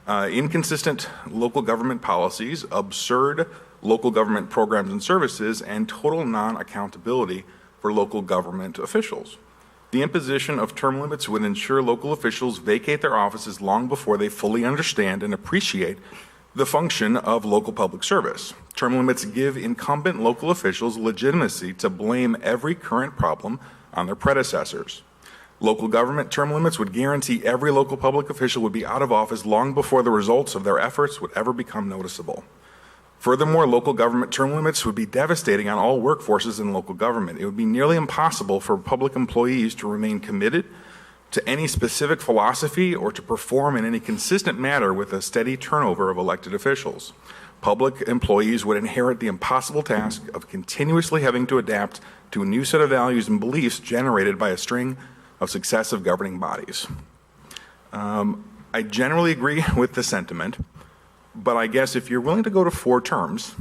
[SPEAKER 12] Inconsistent local government policies, absurd local government programs and services, and total non-accountability for local government officials. The imposition of term limits would ensure local officials vacate their offices long before they fully understand and appreciate the function of local public service. Term limits give incumbent local officials legitimacy to blame every current problem on their predecessors. Local government term limits would guarantee every local public official would be out of office long before the results of their efforts would ever become noticeable. Furthermore, local government term limits would be devastating on all workforces in local government. It would be nearly impossible for public employees to remain committed to any specific philosophy or to perform in any consistent manner with a steady turnover of elected officials. Public employees would inherit the impossible task of continuously having to adapt to a new set of values and beliefs generated by a string of successive governing bodies. I generally agree with the sentiment, but I guess if you're willing to go to 4 terms,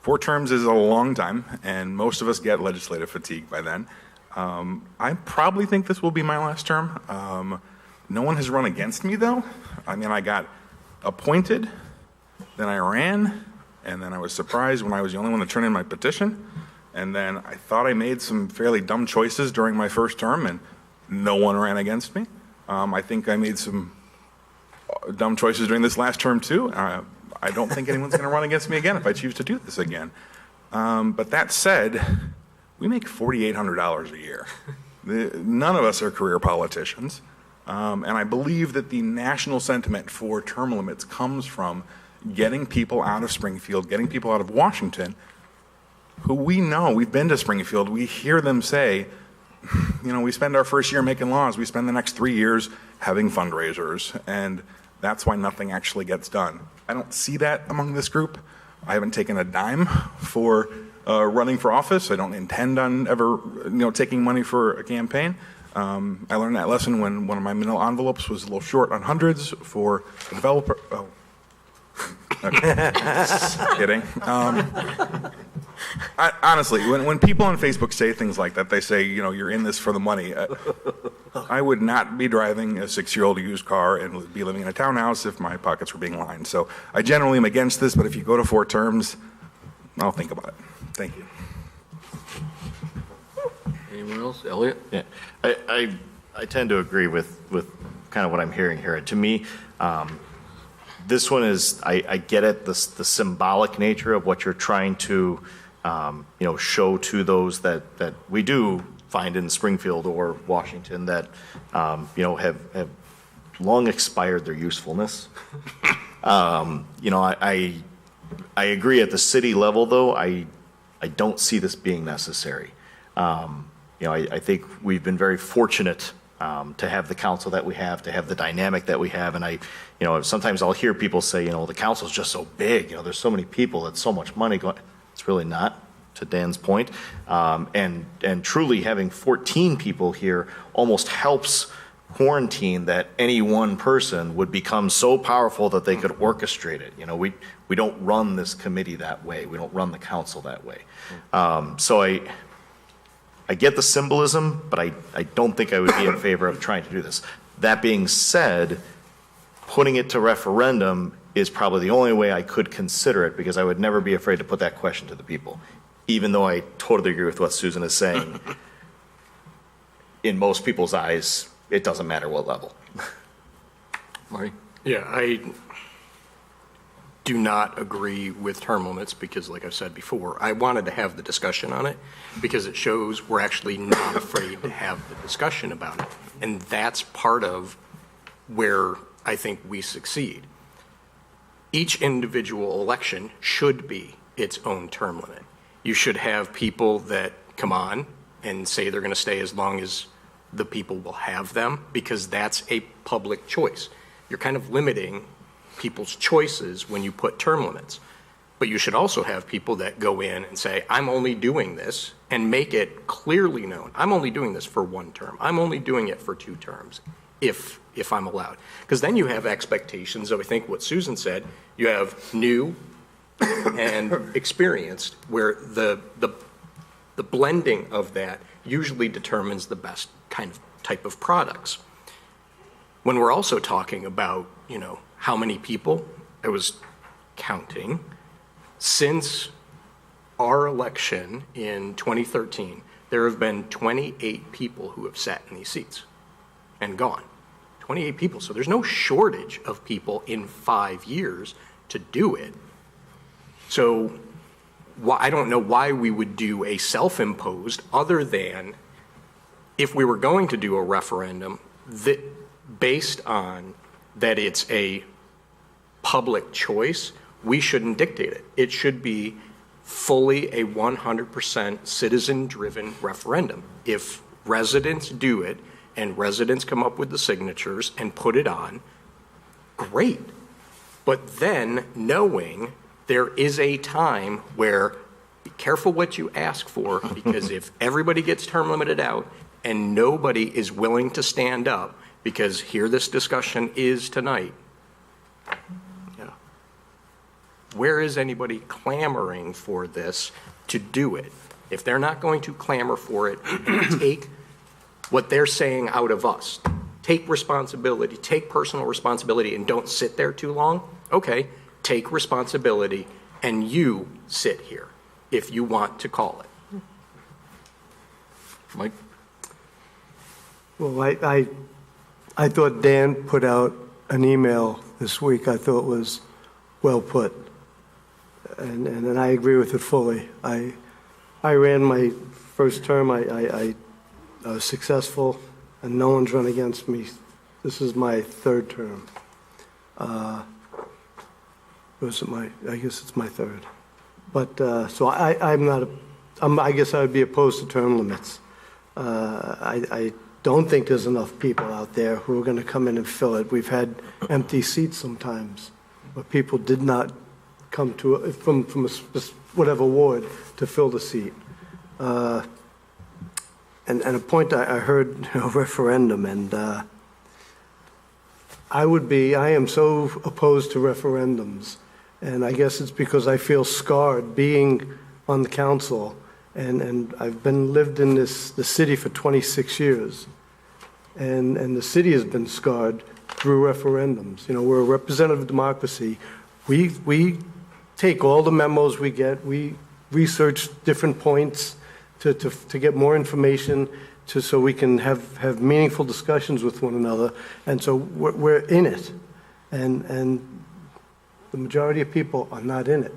[SPEAKER 12] 4 terms is a long time, and most of us get legislative fatigue by then. I probably think this will be my last term. No one has run against me, though. I mean, I got appointed, then I ran, and then I was surprised when I was the only one to turn in my petition. And then I thought I made some fairly dumb choices during my first term, and no one ran against me. I think I made some dumb choices during this last term, too. I don't think anyone's going to run against me again if I choose to do this again. But that said, we make $4,800 a year. None of us are career politicians. And I believe that the national sentiment for term limits comes from getting people out of Springfield, getting people out of Washington, who we know, we've been to Springfield, we hear them say, we spend our first year making laws, we spend the next 3 years having fundraisers, and that's why nothing actually gets done. I don't see that among this group. I haven't taken a dime for running for office. I don't intend on ever, taking money for a campaign. I learned that lesson when one of my manila envelopes was a little short on hundreds for a developer. Oh, okay. Kidding. Honestly, when people on Facebook say things like that, they say, you're in this for the money. I would not be driving a 6-year-old used car and be living in a townhouse if my pockets were being lined. So I generally am against this, but if you go to 4 terms, I'll think about it. Thank you.
[SPEAKER 1] Anyone else? Elliot?
[SPEAKER 14] Yeah, I tend to agree with kind of what I'm hearing here. To me, this one is, I get it, the symbolic nature of what you're trying to, show to those that we do find in Springfield or Washington that, have long expired their usefulness. I agree at the city level, though, I don't see this being necessary. I think we've been very fortunate to have the council that we have, to have the dynamic that we have. And sometimes I'll hear people say, the council's just so big, there's so many people, it's so much money going. It's really not, to Dan's point. And truly having 14 people here almost helps quarantine that any one person would become so powerful that they could orchestrate it. We don't run this committee that way. We don't run the council that way. So I get the symbolism, but I don't think I would be in favor of trying to do this. That being said, putting it to referendum is probably the only way I could consider it, because I would never be afraid to put that question to the people, even though I totally agree with what Susan is saying. In most people's eyes, it doesn't matter what level.
[SPEAKER 1] Marty?
[SPEAKER 13] Yeah, I do not agree with term limits because, like I've said before, I wanted to have the discussion on it because it shows we're actually not afraid to have the discussion about it. And that's part of where I think we succeed. Each individual election should be its own term limit. You should have people that come on and say they're going to stay as long as the people will have them, because that's a public choice. You're kind of limiting people's choices when you put term limits. But you should also have people that go in and say, I'm only doing this, and make it clearly known. I'm only doing this for 1 term. I'm only doing it for 2 terms, if I'm allowed. Because then you have expectations of, I think what Susan said, you have new and experienced, where the blending of that usually determines the best type of products. When we're also talking about, how many people, I was counting, since our election in 2013, there have been 28 people who have sat in these seats and gone. 28 people. So there's no shortage of people in 5 years to do it. So I don't know why we would do a self-imposed, other than if we were going to do a referendum that based on that it's a public choice, we shouldn't dictate it. It should be fully a 100% citizen-driven referendum. If residents do it and residents come up with the signatures and put it on, great. But then knowing there is a time where, be careful what you ask for, because if everybody gets term limited out and nobody is willing to stand up, because here this discussion is tonight, where is anybody clamoring for this to do it? If they're not going to clamor for it, take what they're saying out of us. Take responsibility, take personal responsibility, and don't sit there too long. Okay, take responsibility, and you sit here if you want to call it.
[SPEAKER 1] Mike?
[SPEAKER 4] Well, I thought Dan put out an email this week. I thought was well put. And I agree with it fully. I ran my first term. I was successful, and no one's run against me. This is my 3rd term. I guess it's my 3rd. But so I guess I would be opposed to term limits. I don't think there's enough people out there who are going to come in and fill it. We've had empty seats sometimes where people did not come to, from whatever ward to fill the seat. And a point I heard, referendum, and I am so opposed to referendums. And I guess it's because I feel scarred being on the council, and I've lived in the city for 26 years. And the city has been scarred through referendums. We're a representative democracy. We take all the memos we get, we research different points to get more information so we can have meaningful discussions with one another. And so we're in it. And the majority of people are not in it,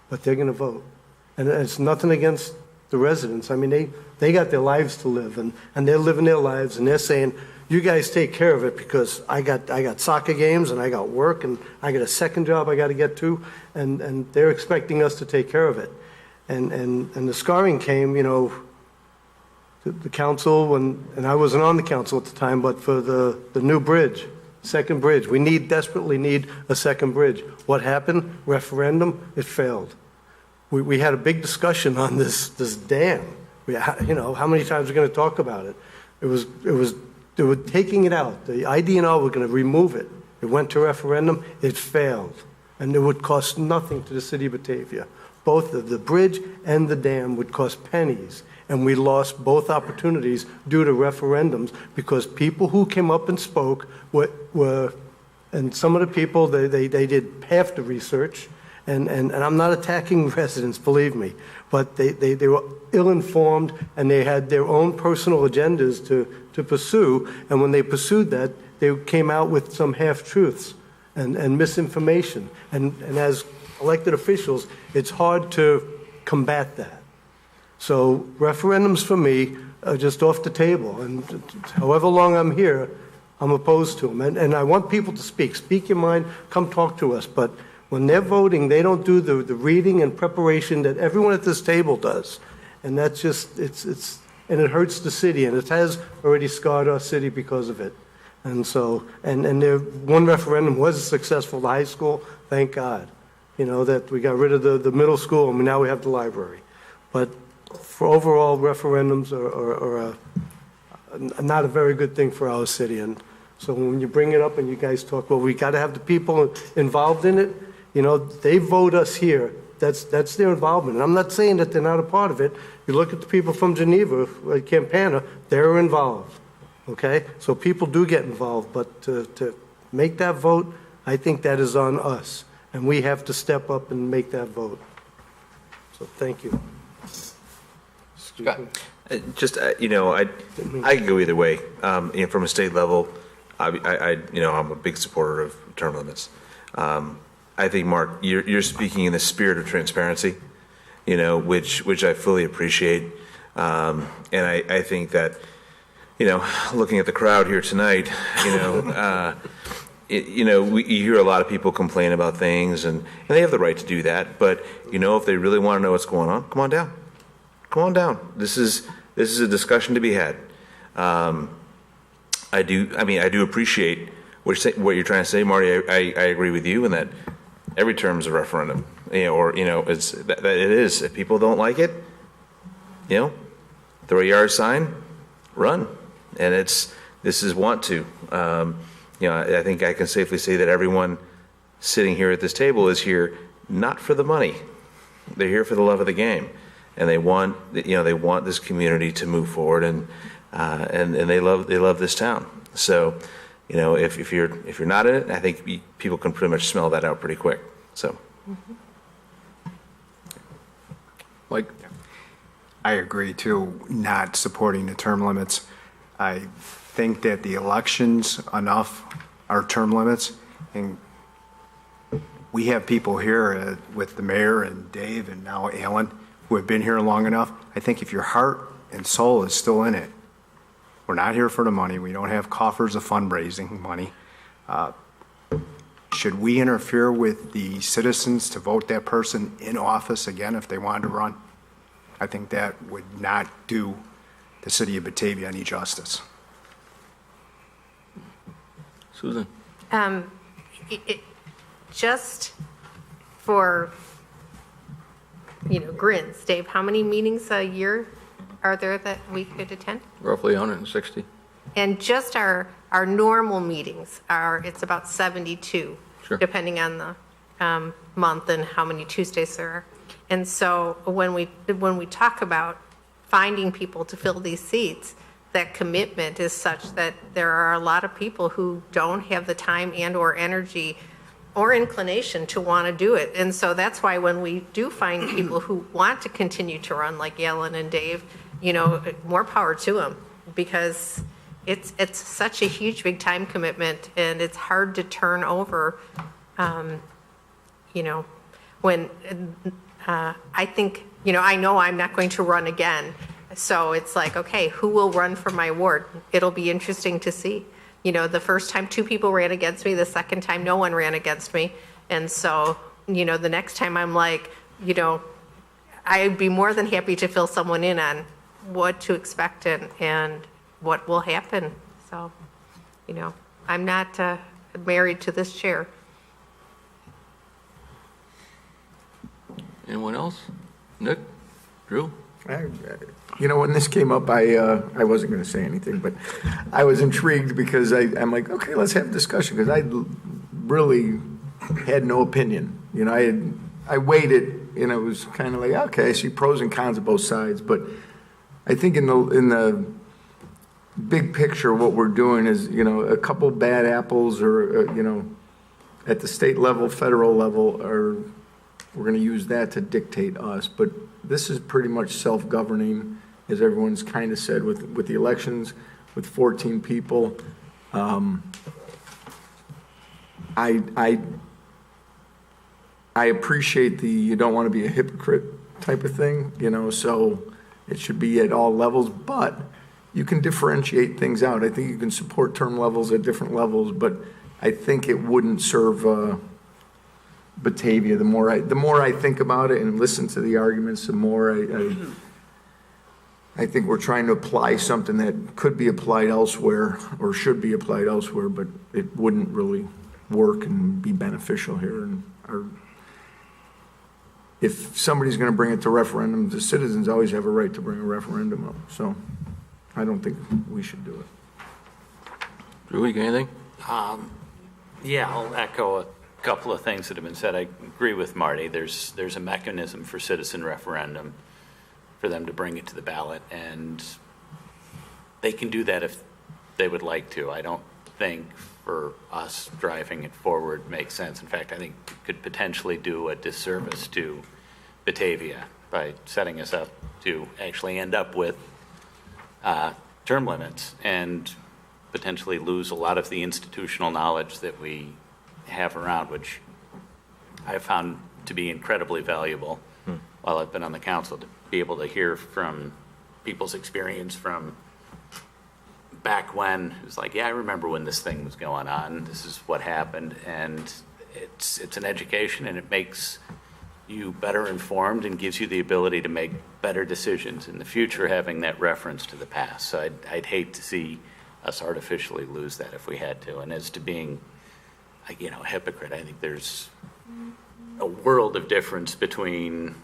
[SPEAKER 4] but they're going to vote. And it's nothing against the residents. I mean, they got their lives to live, and they're living their lives, and they're saying, you guys take care of it because I got soccer games, and I got work, and I got a second job I got to get to, and they're expecting us to take care of it. And the scarring came, the council, and I wasn't on the council at the time, but for the new bridge, second bridge. We desperately need a second bridge. What happened? Referendum, it failed. We had a big discussion on this dam. How many times are we going to talk about it? They were taking it out. The IDNR were going to remove it. It went to referendum, it failed. And it would cost nothing to the city of Batavia. Both the bridge and the dam would cost pennies. And we lost both opportunities due to referendums because people who came up and spoke were and some of the people, they did half the research. And I'm not attacking residents, believe me, but they were ill-informed and they had their own personal agendas to pursue. And when they pursued that, they came out with some half-truths and misinformation. And as elected officials, it's hard to combat that. So referendums for me are just off the table. And however long I'm here, I'm opposed to them. And I want people to speak. Speak your mind. Come talk to us. But when they're voting, they don't do the reading and preparation that everyone at this table does. And that's just, and it hurts the city. And it has already scarred our city because of it. And so, and one referendum was successful, the high school, thank God. That we got rid of the middle school and now we have the library. But for overall, referendums are not a very good thing for our city. And so when you bring it up and you guys talk, well, we got to have the people involved in it. They vote us here. That's their involvement. And I'm not saying that they're not a part of it. You look at the people from Geneva, like Campana, they're involved. Okay? So people do get involved. But to make that vote, I think that is on us. And we have to step up and make that vote. So thank you.
[SPEAKER 5] Scott.
[SPEAKER 6] I could go either way. From a state level, I'm a big supporter of term limits. I think, Mark, you're speaking in the spirit of transparency, which I fully appreciate. And I think that, looking at the crowd here tonight, you hear a lot of people complain about things, and they have the right to do that. But if they really want to know what's going on, come on down. Come on down. This is a discussion to be had. I do appreciate what you're trying to say, Marty. I agree with you in that every term is a referendum. It's that it is. If people don't like it, throw a yard sign, run, and this is want to. I think I can safely say that everyone sitting here at this table is here not for the money. They're here for the love of the game. And they want this community to move forward, and they love this town. So, if you're not in it, I think people can pretty much smell that out pretty quick. So,
[SPEAKER 1] Mike,
[SPEAKER 15] I agree too. Not supporting the term limits. I think that the elections enough are term limits, and we have people here with the mayor and Dave and now Alan, who have been here long enough. I think if your heart and soul is still in it, we're not here for the money. We don't have coffers of fundraising money. Should we interfere with the citizens to vote that person in office again if they wanted to run? I think that would not do the city of Batavia any justice.
[SPEAKER 1] Susan?
[SPEAKER 9] Just for, grins, Dave, how many meetings a year are there that we could attend?
[SPEAKER 1] Roughly 160.
[SPEAKER 9] And just our normal meetings it's about 72,
[SPEAKER 1] Sure.
[SPEAKER 9] depending on the month and how many Tuesdays there are. And so when we talk about finding people to fill these seats, that commitment is such that there are a lot of people who don't have the time and or energy or inclination to want to do it. And so that's why when we do find people who want to continue to run, like Ellen and Dave, more power to them, because it's such a huge, big time commitment, and it's hard to turn over, when I think, I know I'm not going to run again. So it's like, okay, who will run for my ward? It'll be interesting to see. The first time 2 people ran against me, the second time no one ran against me. And so, the next time I'm like, I'd be more than happy to fill someone in on what to expect and what will happen. So, I'm not married to this chair.
[SPEAKER 1] Anyone else? Nick? Drew?
[SPEAKER 16] When this came up, I wasn't going to say anything, but I was intrigued because I'm like, okay, let's have a discussion, because I really had no opinion. I weighed it, and it was kind of like, okay, I see pros and cons of both sides, but I think in the big picture, what we're doing is, a couple bad apples, or at the state level, federal level, we're going to use that to dictate us. But this is pretty much self-governing, as everyone's kind of said, with the elections, with 14 people. I appreciate you don't want to be a hypocrite type of thing, so it should be at all levels, but you can differentiate things out. I think you can support term levels at different levels, but I think it wouldn't serve Batavia. The more I think about it and listen to the arguments, the more I think we're trying to apply something that could be applied elsewhere or should be applied elsewhere, but it wouldn't really work and be beneficial here. If somebody's going to bring it to referendum, the citizens always have a right to bring a referendum up. So I don't think we should do it.
[SPEAKER 1] Drew, you got anything?
[SPEAKER 17] Yeah, I'll echo a couple of things that have been said. I agree with Marty. There's a mechanism for citizen referendum for them to bring it to the ballot, and they can do that if they would like to. I don't think for us driving it forward makes sense. In fact, I think it could potentially do a disservice to Batavia by setting us up to actually end up with term limits and potentially lose a lot of the institutional knowledge that we have around, which I have found to be incredibly valuable while I've been on the council, to be able to hear from people's experience from back when. It was like, yeah, I remember when this thing was going on. This is what happened. And it's an education, and it makes you better informed and gives you the ability to make better decisions in the future, having that reference to the past. So I'd hate to see us artificially lose that if we had to. And as to being a hypocrite, I think there's a world of difference between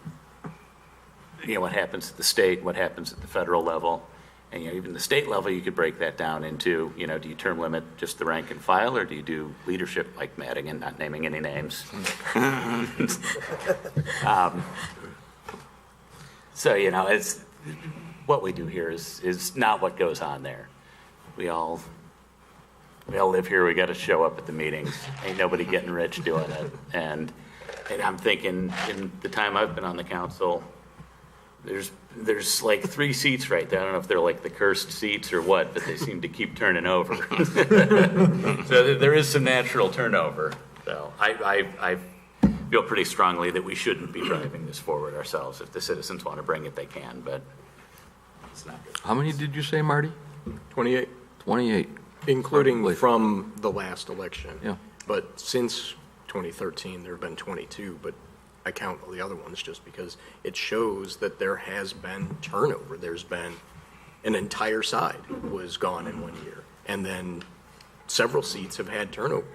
[SPEAKER 17] what happens at the state, what happens at the federal level. And even the state level, you could break that down into, do you term limit just the rank and file, or do you do leadership like Madigan, not naming any names? So, it's what we do here is not what goes on there. We all live here. We got to show up at the meetings. Ain't nobody getting rich doing it. And I'm thinking, in the time I've been on the council, there's like 3 seats right there. I don't know if they're like the cursed seats or what, but they seem to keep turning over. So there is some natural turnover. So I feel pretty strongly that we shouldn't be driving this forward ourselves. If the citizens want to bring it, they can, but it's not good.
[SPEAKER 1] How many did you say, Marty?
[SPEAKER 13] 28.
[SPEAKER 1] 28.
[SPEAKER 13] Including from the last election.
[SPEAKER 1] Yeah.
[SPEAKER 13] But since 2013, there have been 22, but I count all the other ones just because it shows that there has been turnover. There's been an entire side was gone in 1 year. And then several seats have had turnover.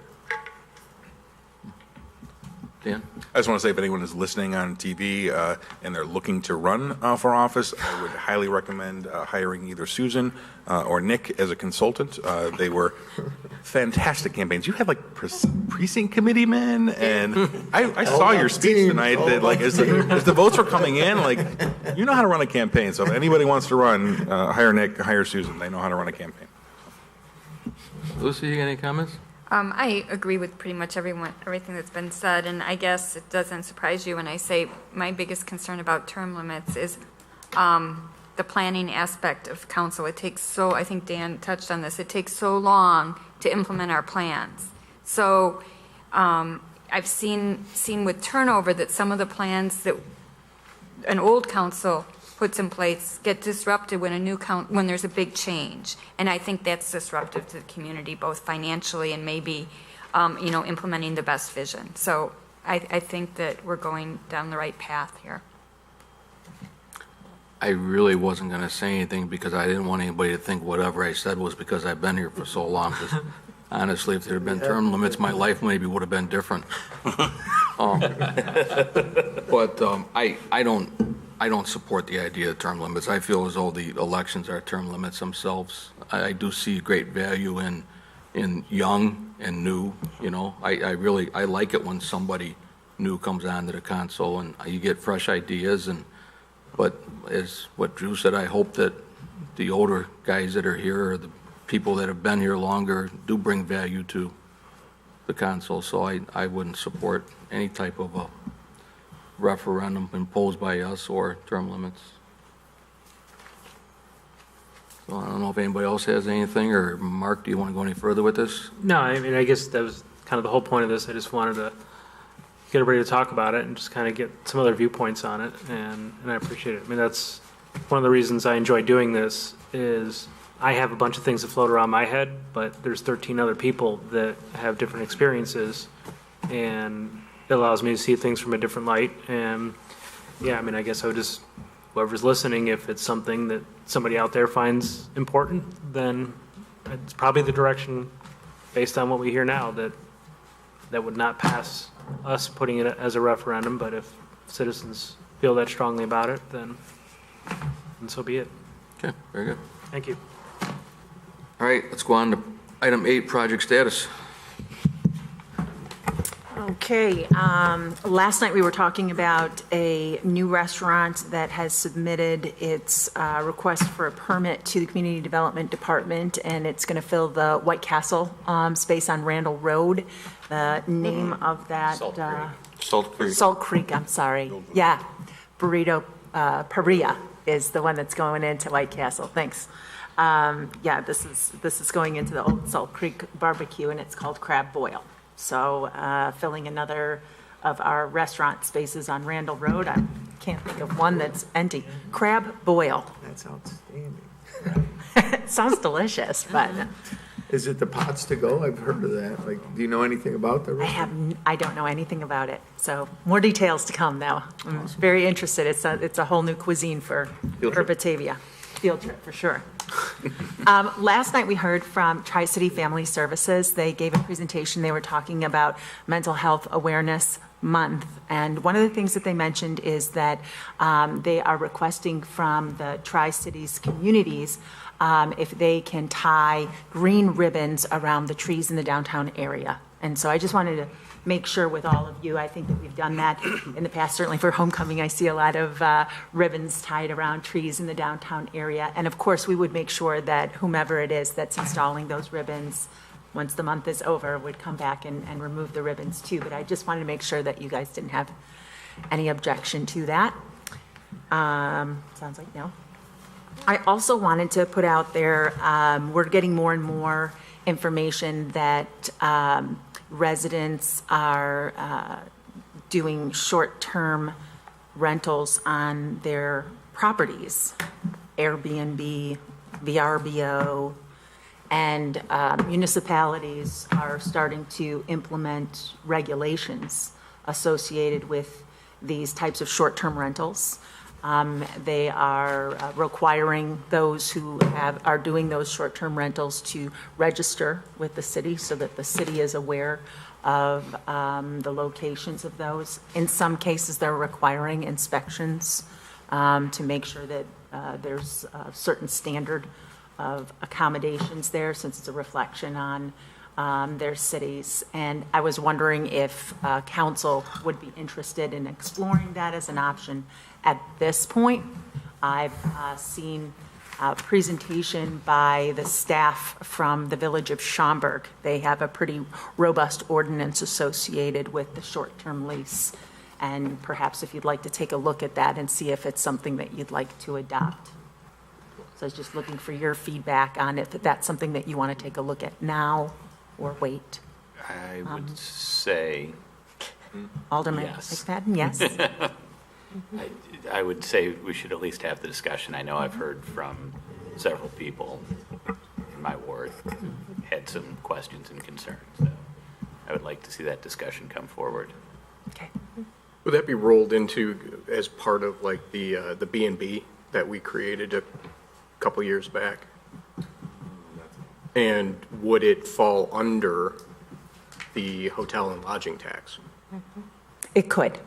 [SPEAKER 1] Dan?
[SPEAKER 12] I just want to say if anyone is listening on TV and they're looking to run for office, I would highly recommend hiring either Susan or Nick as a consultant. They were fantastic campaigns. You had like precinct committee men, and I saw your speech tonight that like as the votes were coming in, like you know how to run a campaign. So if anybody wants to run, hire Nick, hire Susan. They know how to run a campaign.
[SPEAKER 1] Lucy, you got any comments?
[SPEAKER 10] I agree with pretty much everything that's been said, and I guess it doesn't surprise you when I say my biggest concern about term limits is the planning aspect of council. It takes so, I think Dan touched on this, it takes so long to implement our plans. So I've seen with turnover that some of the plans that an old council puts in place get disrupted when when there's a big change, and I think that's disruptive to the community, both financially and maybe, implementing the best vision. So I think that we're going down the right path here.
[SPEAKER 1] I really wasn't going to say anything because I didn't want anybody to think whatever I said was because I've been here for so long. 'Cause honestly, if there had been term limits, my life maybe would have been different. I don't support the idea of term limits. I feel as though the elections are term limits themselves. I do see great value in young and new, I like it when somebody new comes onto the council and you get fresh ideas but as what Drew said, I hope that the older guys that are here or the people that have been here longer do bring value to the council. So I wouldn't support any type of a referendum imposed by us or term limits. So I don't know if anybody else has anything, or Mark, do you want to go any further with this?
[SPEAKER 8] No, I mean, I guess that was kind of the whole point of this. I just wanted to get everybody to talk about it and just kind of get some other viewpoints on it, and I appreciate it. I mean, that's one of the reasons I enjoy doing this is I have a bunch of things that float around my head, but there's 13 other people that have different experiences, and it allows me to see things from a different light. And yeah, I mean, I guess I would just, whoever's listening, if it's something that somebody out there finds important, then it's probably the direction based on what we hear now that would not pass us putting it as a referendum. But if citizens feel that strongly about it, then so be it.
[SPEAKER 1] Okay, very good.
[SPEAKER 8] Thank you.
[SPEAKER 1] All right, let's go on to item 8, project status.
[SPEAKER 11] Okay, last night we were talking about a new restaurant that has submitted its request for a permit to the Community Development Department, and it's going to fill the White Castle space on Randall Road. The name of that...
[SPEAKER 1] Salt Creek.
[SPEAKER 11] Salt Creek, I'm sorry. Yeah, Burrito Paria is the one that's going into White Castle. Thanks. Yeah, this is going into the old Salt Creek barbecue, and it's called Crab Boil. So filling another of our restaurant spaces on Randall Road. I can't think of one that's empty. Crab Boil.
[SPEAKER 16] That's outstanding.
[SPEAKER 11] It sounds delicious, but
[SPEAKER 16] Is it the pots to go? I've heard of that. Like, do you know anything about the restaurant?
[SPEAKER 11] I don't know anything about it. So more details to come, though. I'm very interested. It's a whole new cuisine for Batavia. Field trip, for sure. Last night we heard from Tri-City Family Services. They gave a presentation. They were talking about Mental Health Awareness Month. And one of the things that they mentioned is that they are requesting from the Tri-Cities communities if they can tie green ribbons around the trees in the downtown area. And so I just wanted to make sure with all of you, I think that we've done that in the past. Certainly for homecoming, I see a lot of ribbons tied around trees in the downtown area. And of course, we would make sure that whomever it is that's installing those ribbons, once the month is over, would come back and remove the ribbons too. But I just wanted to make sure that you guys didn't have any objection to that. Sounds like no. I also wanted to put out there, we're getting more and more information that residents are doing short-term rentals on their properties, Airbnb, VRBO, and municipalities are starting to implement regulations associated with these types of short-term rentals. They are requiring those who are doing those short-term rentals to register with the city so that the city is aware of the locations of those. In some cases, they're requiring inspections to make sure that there's a certain standard of accommodations there, since it's a reflection on their cities. And I was wondering if council would be interested in exploring that as an option at this point. I've seen a presentation by the staff from the village of Schaumburg. They have a pretty robust ordinance associated with the short-term lease. And perhaps if you'd like to take a look at that and see if it's something that you'd like to adopt. So I was just looking for your feedback on if that's something that you want to take a look at now or wait.
[SPEAKER 17] I would say
[SPEAKER 11] Alderman
[SPEAKER 17] yes.
[SPEAKER 11] McFadden, yes?
[SPEAKER 17] I would say we should at least have the discussion. I know I've heard from several people in my ward had some questions and concerns. So I would like to see that discussion come forward.
[SPEAKER 11] Okay.
[SPEAKER 13] Would that be rolled into as part of like the B&B that we created a couple years back? And would it fall under the hotel and lodging tax?
[SPEAKER 11] It could.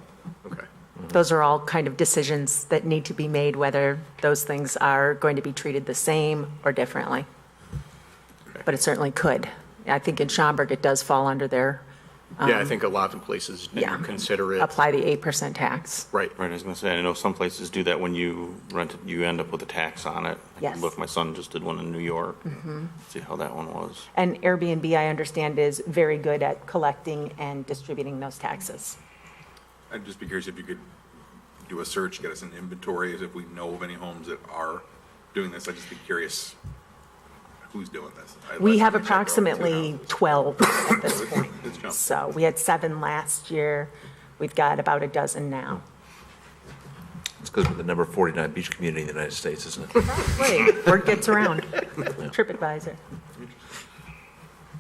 [SPEAKER 13] Okay.
[SPEAKER 11] Those are all kind of decisions that need to be made, whether those things are going to be treated the same or differently. But it certainly could. I think in Schaumburg, it does fall under their.
[SPEAKER 13] Yeah, I think a lot of places do consider it.
[SPEAKER 11] Apply the 8% tax.
[SPEAKER 13] Right.
[SPEAKER 3] Right, I was going to say, I know some places do that when you rent it, you end up with a tax on it.
[SPEAKER 11] Yes.
[SPEAKER 3] Look, my son just did one in New York. See how that one was.
[SPEAKER 11] And Airbnb, I understand, is very good at collecting and distributing those taxes.
[SPEAKER 12] I'd just be curious if you could do a search, get us an inventory, as if we know of any homes that are doing this. I'd just be curious who's doing this.
[SPEAKER 11] We have approximately 12 at this point. So we had 7 last year. We've got about a dozen now.
[SPEAKER 6] It's because we're the number 49 beach community in the United States, isn't it?
[SPEAKER 11] Probably. Word gets around. TripAdvisor.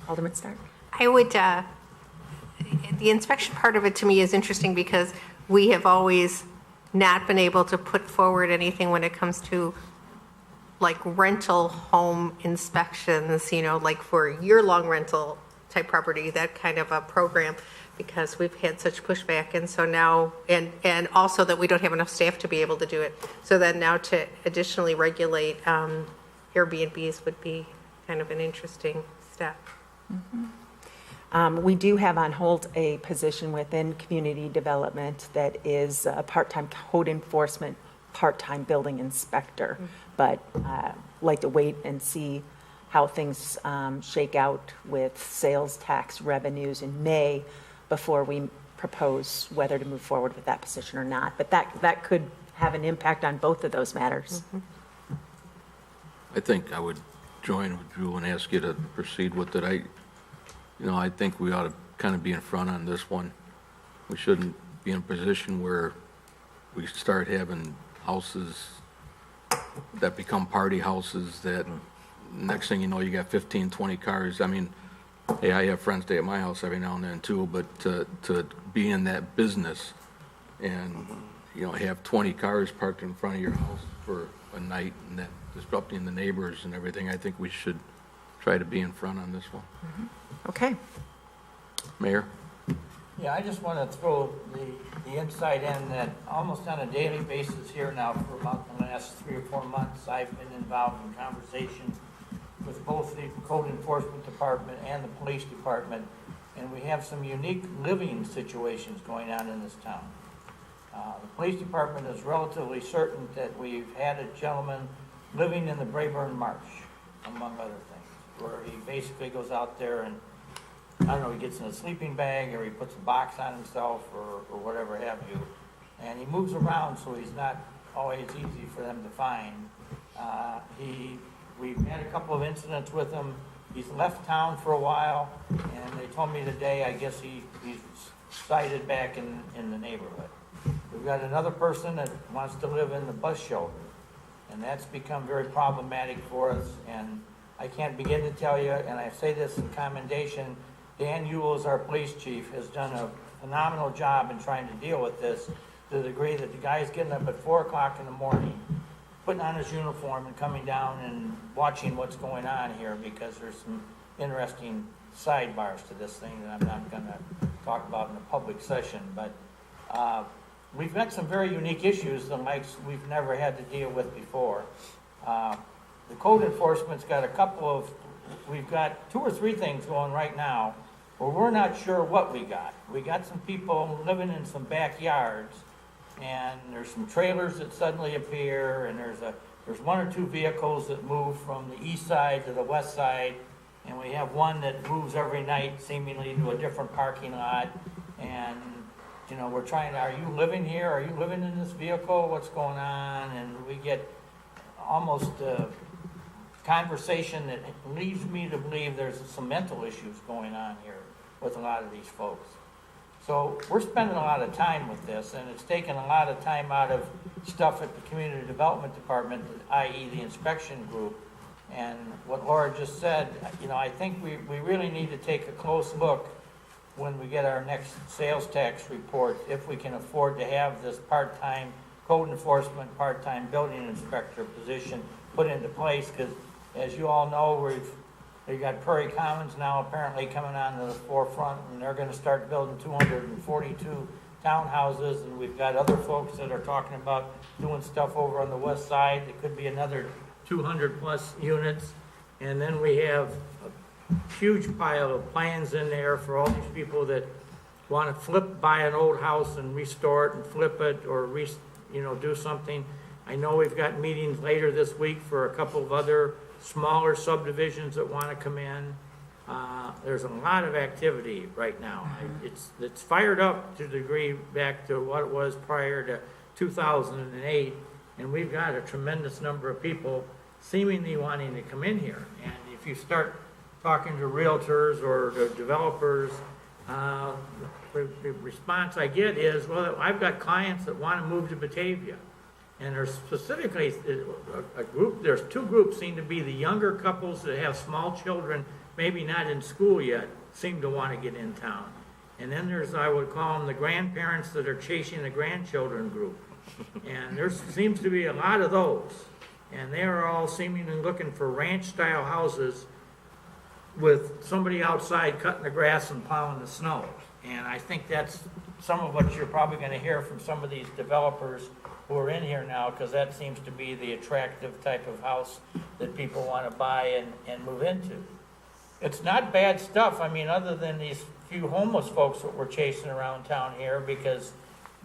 [SPEAKER 11] Alderman Stark.
[SPEAKER 9] I would, the inspection part of it to me is interesting because we have always not been able to put forward anything when it comes to like rental home inspections, like for year-long rental type property, that kind of a program, because we've had such pushback. And so now, and also that we don't have enough staff to be able to do it. So then now to additionally regulate Airbnbs would be kind of an interesting step.
[SPEAKER 11] We do have on hold a position within community development that is a part-time code enforcement, part-time building inspector. But I'd like to wait and see how things shake out with sales tax revenues in May before we propose whether to move forward with that position or not. But that could have an impact on both of those matters.
[SPEAKER 1] I think I would join with you and ask you to proceed with it. I think we ought to kind of be in front on this one. We shouldn't be in a position where we start having houses that become party houses that next thing you know, you got 15, 20 cars. I mean, hey, I have friends stay at my house every now and then too, but to be in that business and, have 20 cars parked in front of your house for a night and that disrupting the neighbors and everything, I think we should try to be in front on this one.
[SPEAKER 11] Okay.
[SPEAKER 1] Mayor?
[SPEAKER 18] Yeah, I just want to throw the insight in that almost on a daily basis here now for about the last 3 or 4 months, I've been involved in conversation with both the code enforcement department and the police department, and we have some unique living situations going on in this town. The police department is relatively certain that we've had a gentleman living in the Brayburn Marsh, among other things, where he basically goes out there and I don't know, he gets in a sleeping bag or he puts a box on himself or whatever have you. And he moves around, so he's not always easy for them to find. We've had a couple of incidents with him. He's left town for a while, and they told me today, I guess he's sighted back in the neighborhood. We've got another person that wants to live in the bus shelter, and that's become very problematic for us. And I can't begin to tell you, and I say this in commendation, Dan Ewell, as our police chief, has done a phenomenal job in trying to deal with this. to the degree that the guy's getting up at 4 o'clock in the morning, putting on his uniform and coming down and watching what's going on here, because there's some interesting sidebars to this thing that I'm not going to talk about in a public session. But we've got some very unique issues, the likes we've never had to deal with before. The code enforcement's got we've got 2 or 3 things going right now where we're not sure what we got. We got some people living in some backyards, and there's some trailers that suddenly appear, and there's 1 or 2 vehicles that move from the east side to the west side, and we have one that moves every night seemingly to a different parking lot. And you know, we're trying to, are you living here? Are you living in this vehicle? What's going on? And we get almost a conversation that leads me to believe there's some mental issues going on here with a lot of these folks. So we're spending a lot of time with this, and it's taken a lot of time out of stuff at the Community Development Department, i.e. the inspection group. And what Laura just said, you know, I think we really need to take a close look when we get our next sales tax report, if we can afford to have this part-time code enforcement, part-time building inspector position put into place, because as you all know, we've got Prairie Commons now apparently coming on to the forefront, and they're going to start building 242 townhouses, and we've got other folks that are talking about doing stuff over on the west side. It could be another 200 plus units. And then we have a huge pile of plans in there for all these people that want to buy an old house and restore it and flip it, or do something. I know we've got meetings later this week for a couple of other smaller subdivisions that want to come in. There's a lot of activity right now. It's fired up to the degree back to what it was prior to 2008, and we've got a tremendous number of people seemingly wanting to come in here. And if you start talking to realtors or to developers, the response I get is, well, I've got clients that want to move to Batavia. And there's specifically there's 2 groups seem to be the younger couples that have small children, maybe not in school yet, seem to want to get in town. And then there's, I would call them the grandparents that are chasing the grandchildren group. And there seems to be a lot of those. And they are all seemingly looking for ranch-style houses with somebody outside cutting the grass and plowing the snow. And I think that's some of what you're probably going to hear from some of these developers who are in here now, because that seems to be the attractive type of house that people want to buy and move into. It's not bad stuff. I mean, other than these few homeless folks that we're chasing around town here, because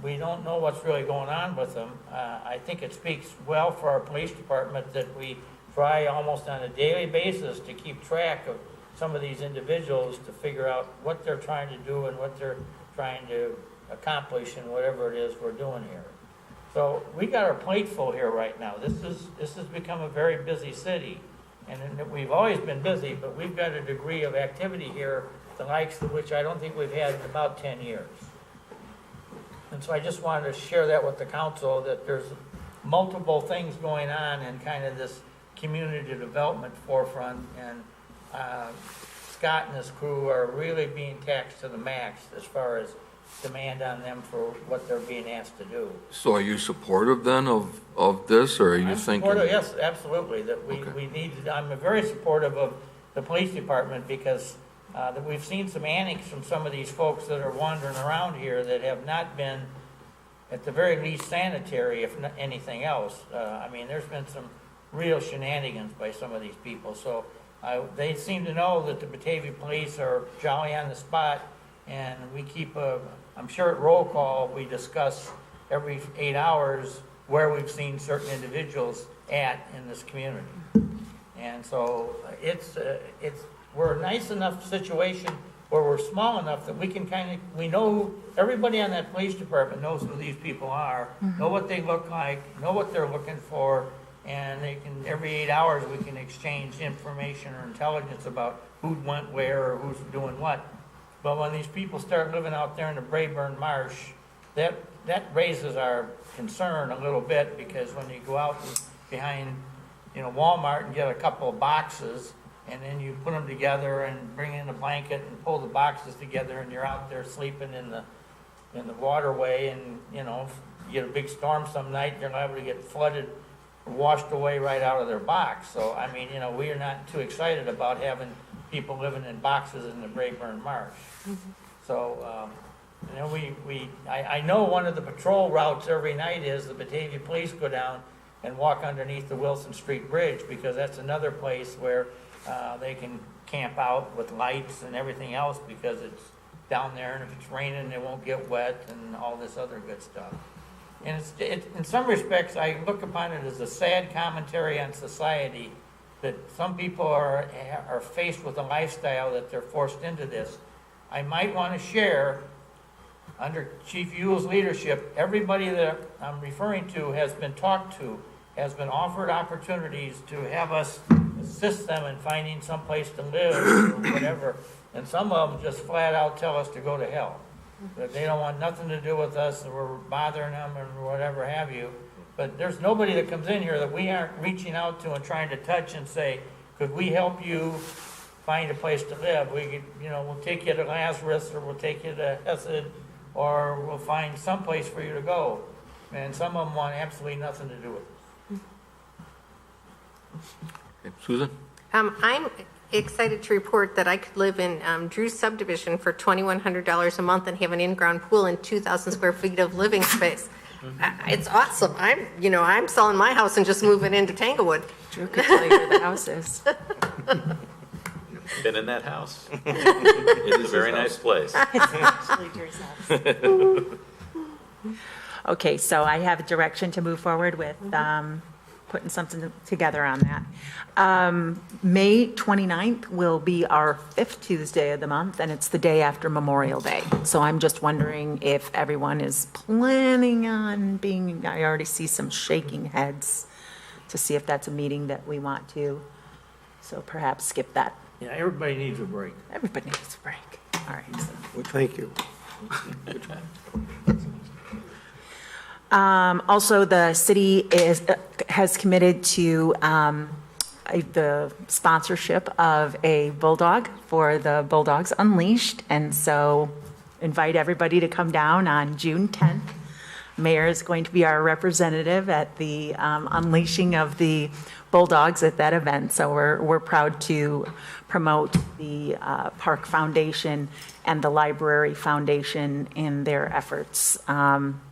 [SPEAKER 18] we don't know what's really going on with them. I think it speaks well for our police department that we try almost on a daily basis to keep track of some of these individuals, to figure out what they're trying to do and what they're trying to accomplish in whatever it is we're doing here. So we got our plate full here right now. This has become a very busy city, and we've always been busy, but we've got a degree of activity here, the likes of which I don't think we've had in about 10 years. And so I just wanted to share that with the council, that there's multiple things going on in kind of this community development forefront, and Scott and his crew are really being taxed to the max as far as demand on them for what they're being asked to do.
[SPEAKER 1] So are you supportive then of this, or are you thinking?
[SPEAKER 18] Yes, absolutely, that we need, I'm very supportive of the police department, because that we've seen some antics from some of these folks that are wandering around here that have not been, at the very least, sanitary, if not anything else. I mean, there's been some real shenanigans by some of these people. So they seem to know that the Batavia police are jolly on the spot, and we keep I'm sure at roll call, we discuss every 8 hours where we've seen certain individuals at in this community. And so we're a nice enough situation where we're small enough that we can we know everybody on that police department knows who these people are, know what they look like, know what they're looking for, and they can, every 8 hours, we can exchange information or intelligence about who went where or who's doing what. But when these people start living out there in the Brayburn Marsh, that raises our concern a little bit, because when you go out behind, Walmart and get a couple of boxes, and then you put them together and bring in a blanket and pull the boxes together, and you're out there sleeping in the waterway, and you get a big storm some night, they're liable to get flooded, washed away right out of their box. So, I mean, you know, we are not too excited about having people living in boxes in the Brayburn Marsh. So, you know, I know one of the patrol routes every night is the Batavia police go down and walk underneath the Wilson Street Bridge, because that's another place where they can camp out with lights and everything else, because it's down there, and if it's raining, it won't get wet and all this other good stuff. And in some respects, I look upon it as a sad commentary on society, that some people are faced with a lifestyle that they're forced into this. I might want to share, under Chief Ewell's leadership, everybody that I'm referring to has been talked to, has been offered opportunities to have us assist them in finding some place to live or whatever. And some of them just flat out tell us to go to hell. That they don't want nothing to do with us, that we're bothering them or whatever have you. But there's nobody that comes in here that we aren't reaching out to and trying to touch and say, could we help you find a place to live? We could, you know, we'll take you to Lazarus, or we'll take you to Hesed, or we'll find some place for you to go. And some of them want absolutely nothing to do with it.
[SPEAKER 1] Okay, Susan?
[SPEAKER 9] I'm excited to report that I could live in Drew's subdivision for $2,100 a month and have an in-ground pool and 2,000 square feet of living space. It's awesome. I'm selling my house and just moving into Tanglewood.
[SPEAKER 11] Drew could tell you where the house is.
[SPEAKER 17] Been in that house. It's a very nice place.
[SPEAKER 11] It's actually Drew's house. Okay, so I have direction to move forward with putting something together on that. May 29th will be our 5th Tuesday of the month, and it's the day after Memorial Day. So I'm just wondering if everyone is planning on being, I already see some shaking heads to see if that's a meeting that we want to, so perhaps skip that.
[SPEAKER 18] Yeah, everybody needs a break.
[SPEAKER 11] Everybody needs a break. All right. So.
[SPEAKER 4] Thank you.
[SPEAKER 11] Also, the city has committed to the sponsorship of a bulldog for the Bulldogs Unleashed, and so invite everybody to come down on June 10th. Mayor is going to be our representative at the unleashing of the Bulldogs at that event, so we're proud to promote the Park Foundation and the Library Foundation in their efforts.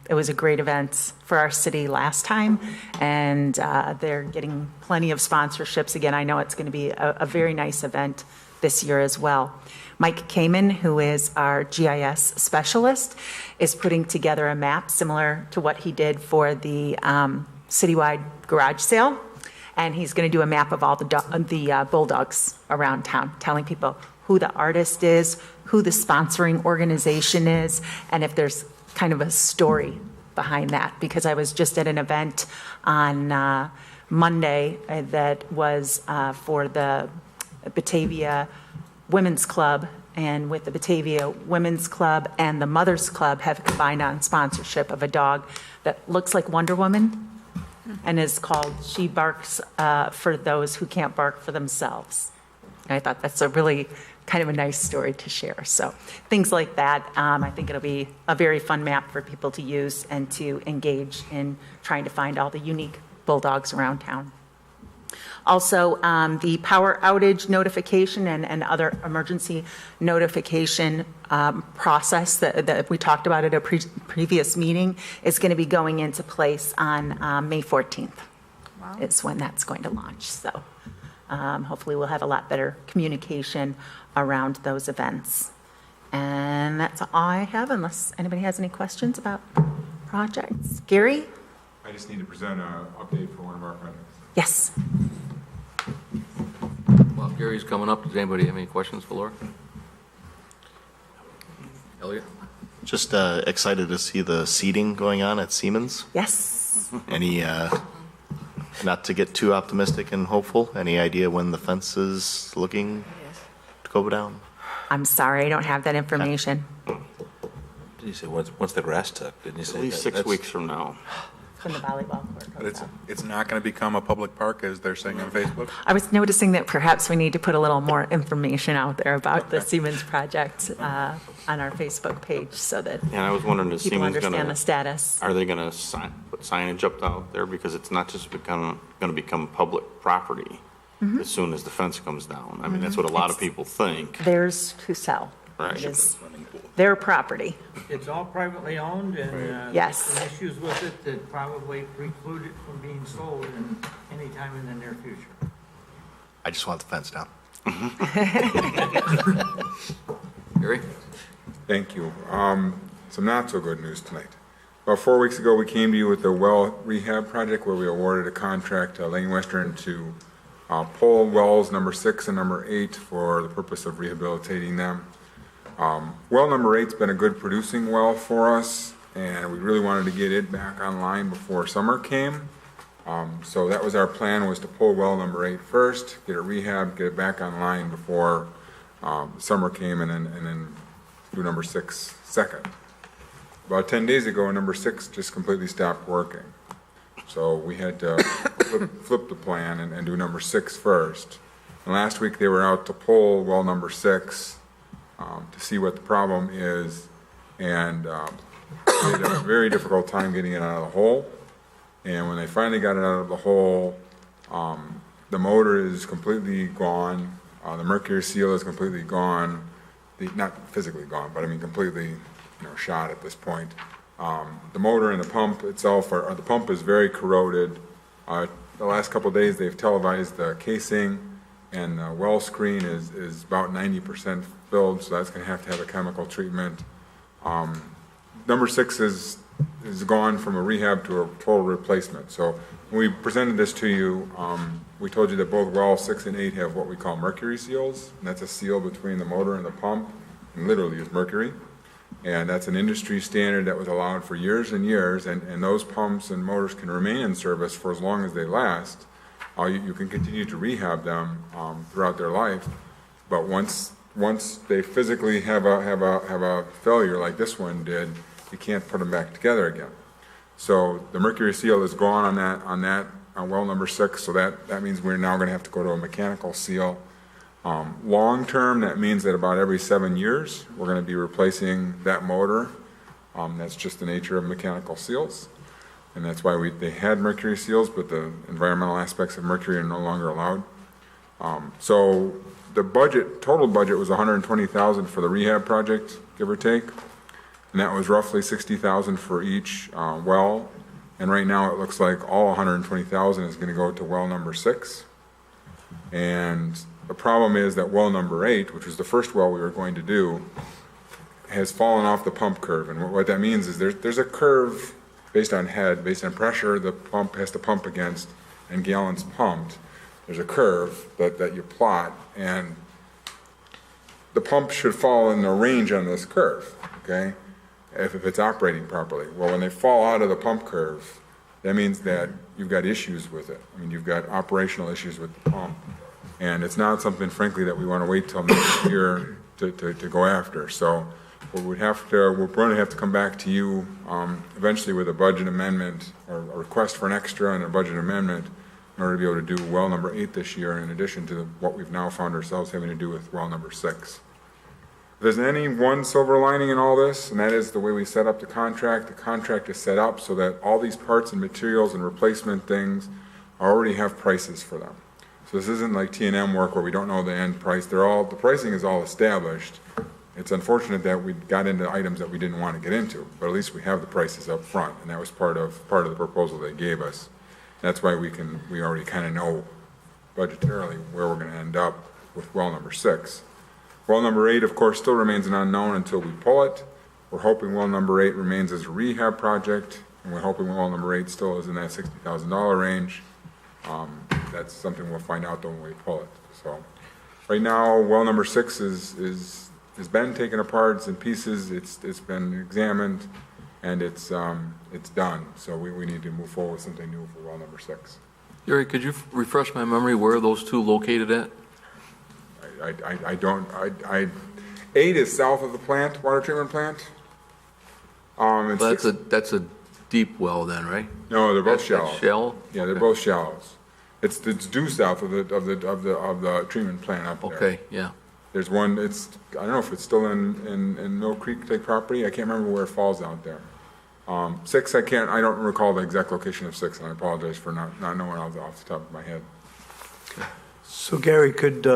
[SPEAKER 11] It was a great event for our city last time, and they're getting plenty of sponsorships. Again, I know it's going to be a very nice event this year as well. Mike Kamen, who is our GIS specialist, is putting together a map similar to what he did for the citywide garage sale. And he's going to do a map of all the bulldogs around town, telling people who the artist is, who the sponsoring organization is, and if there's kind of a story behind that. Because I was just at an event on Monday that was for the Batavia Women's Club, and with the Batavia Women's Club and the Mothers Club have combined on sponsorship of a dog that looks like Wonder Woman and is called She Barks for Those Who Can't Bark for Themselves. And I thought that's a really kind of a nice story to share. So things like that, I think it'll be a very fun map for people to use and to engage in trying to find all the unique bulldogs around town. Also, the power outage notification and other emergency notification process that we talked about at a previous meeting is going to be going into place on May 14th. Wow. Is when that's going to launch. So hopefully we'll have a lot better communication around those events. And that's all I have, unless anybody has any questions about projects. Gary?
[SPEAKER 7] I just need to present an update for one of our projects.
[SPEAKER 11] Yes.
[SPEAKER 1] While Gary's coming up, does anybody have any questions for Laura? Elliot?
[SPEAKER 14] Just excited to see the seating going on at Siemens.
[SPEAKER 11] Yes.
[SPEAKER 14] Any, not to get too optimistic and hopeful, any idea when the fence is looking to go down?
[SPEAKER 11] I'm sorry, I don't have that information.
[SPEAKER 6] Did you say once the grass took? Didn't you say
[SPEAKER 3] At least
[SPEAKER 6] that?
[SPEAKER 3] 6 weeks from now.
[SPEAKER 11] when the volleyball court
[SPEAKER 12] But
[SPEAKER 11] goes up.
[SPEAKER 12] it's not going to become a public park, as they're saying on Facebook?
[SPEAKER 19] I was noticing that perhaps we need to put a little more information out there about the Siemens project on our Facebook page so that
[SPEAKER 3] And I was wondering, is
[SPEAKER 19] people
[SPEAKER 3] Siemens
[SPEAKER 19] understand
[SPEAKER 3] going
[SPEAKER 19] the
[SPEAKER 3] to,
[SPEAKER 19] status.
[SPEAKER 3] are they going to put signage up out there? Because it's not just going to become public property
[SPEAKER 19] Mhm.
[SPEAKER 3] as soon as the fence comes down. I mean, that's what a lot of people think.
[SPEAKER 19] Theirs to sell.
[SPEAKER 3] Right.
[SPEAKER 19] It is their property.
[SPEAKER 18] It's all privately owned, and
[SPEAKER 19] Yes.
[SPEAKER 18] there's some issues with it that probably preclude it from being sold in any time in the near future.
[SPEAKER 14] I just want the fence down.
[SPEAKER 1] Gary?
[SPEAKER 7] Thank you. Some not so good news tonight. About 4 weeks ago, we came to you with the well rehab project where we awarded a contract to Lane Western to pull wells number 6 and number 8 for the purpose of rehabilitating them. Well number 8's been a good producing well for us, and we really wanted to get it back online before summer came. So that was our plan, was to pull well number 8 first, get it rehabbed, get it back online before summer came, and then do number 6 second. About 10 days ago, number 6 just completely stopped working. So we had to flip the plan and do number 6 first. And last week, they were out to pull well number 6 to see what the problem is, and they had a very difficult time getting it out of the hole. And when they finally got it out of the hole, the motor is completely gone, the mercury seal is completely gone, not physically gone, but I mean completely, shot at this point. The motor and the pump itself, the pump is very corroded. The last couple of days, they've televised the casing, and the well screen is about 90% filled, so that's going to have a chemical treatment. Number 6 is gone from a rehab to a total replacement. So when we presented this to you, we told you that both well 6 and 8 have what we call mercury seals, and that's a seal between the motor and the pump, and literally is mercury. And that's an industry standard that was allowed for years and years, and those pumps and motors can remain in service for as long as they last. You can continue to rehab them throughout their life, but once they physically have a failure like this one did, you can't put them back together again. So the mercury seal is gone on well number 6, so that means we're now going to have to go to a mechanical seal. Long term, that means that about every 7 years, we're going to be replacing that motor. That's just the nature of mechanical seals. And that's why they had mercury seals, but the environmental aspects of mercury are no longer allowed. So the total budget was $120,000 for the rehab project, give or take. And that was roughly $60,000 for each well. And right now it looks like all $120,000 is going to go to well number 6. And the problem is that well number 8, which was the first well we were going to do, has fallen off the pump curve. And what that means is there's a curve based on head, based on pressure the pump has to pump against, and gallons pumped. There's a curve that you plot, and the pump should fall in the range on this curve, okay, if it's operating properly. Well, when they fall out of the pump curve, that means that you've got issues with it. I mean, you've got operational issues with the pump, and it's not something, frankly, that we want to wait till next year to go after. So we're going to have to come back to you eventually with a budget amendment, or a request for an extra and a budget amendment, in order to be able to do well number 8 this year, in addition to what we've now found ourselves having to do with well number 6. If there's any one silver lining in all this, and that is the way we set up the contract is set up so that all these parts and materials and replacement things already have prices for them. So this isn't like T&M work where we don't know the end price. The pricing is all established. It's unfortunate that we got into items that we didn't want to get into, but at least we have the prices up front, and that was part of the proposal they gave us. That's why we already kind of know budgetarily where we're going to end up with well number 6. Well number 8, of course, still remains an unknown until we pull it. We're hoping well number 8 remains as a rehab project, and we're hoping well number 8 still is in that $60,000 range. That's something we'll find out though when we pull it. So right now, well number 6 has been taken apart, it's in pieces, it's been examined, and it's done. So we need to move forward with something new for well number 6.
[SPEAKER 1] Gary, could you refresh my memory where are those two located at?
[SPEAKER 7] I don't, 8 is south of the plant, water treatment plant.
[SPEAKER 1] That's a deep well then, right?
[SPEAKER 7] No, they're both
[SPEAKER 1] That's
[SPEAKER 7] shallow.
[SPEAKER 1] shallow?
[SPEAKER 7] Yeah, they're
[SPEAKER 1] Okay.
[SPEAKER 7] both shallows. It's due south of the treatment plant up there.
[SPEAKER 1] Okay, yeah.
[SPEAKER 7] There's one, I don't know if it's still in Mill Creek Lake property, I can't remember where it falls out there. 6, I don't recall the exact location of 6, and I apologize for not knowing off the top of my head.
[SPEAKER 4] So Gary, could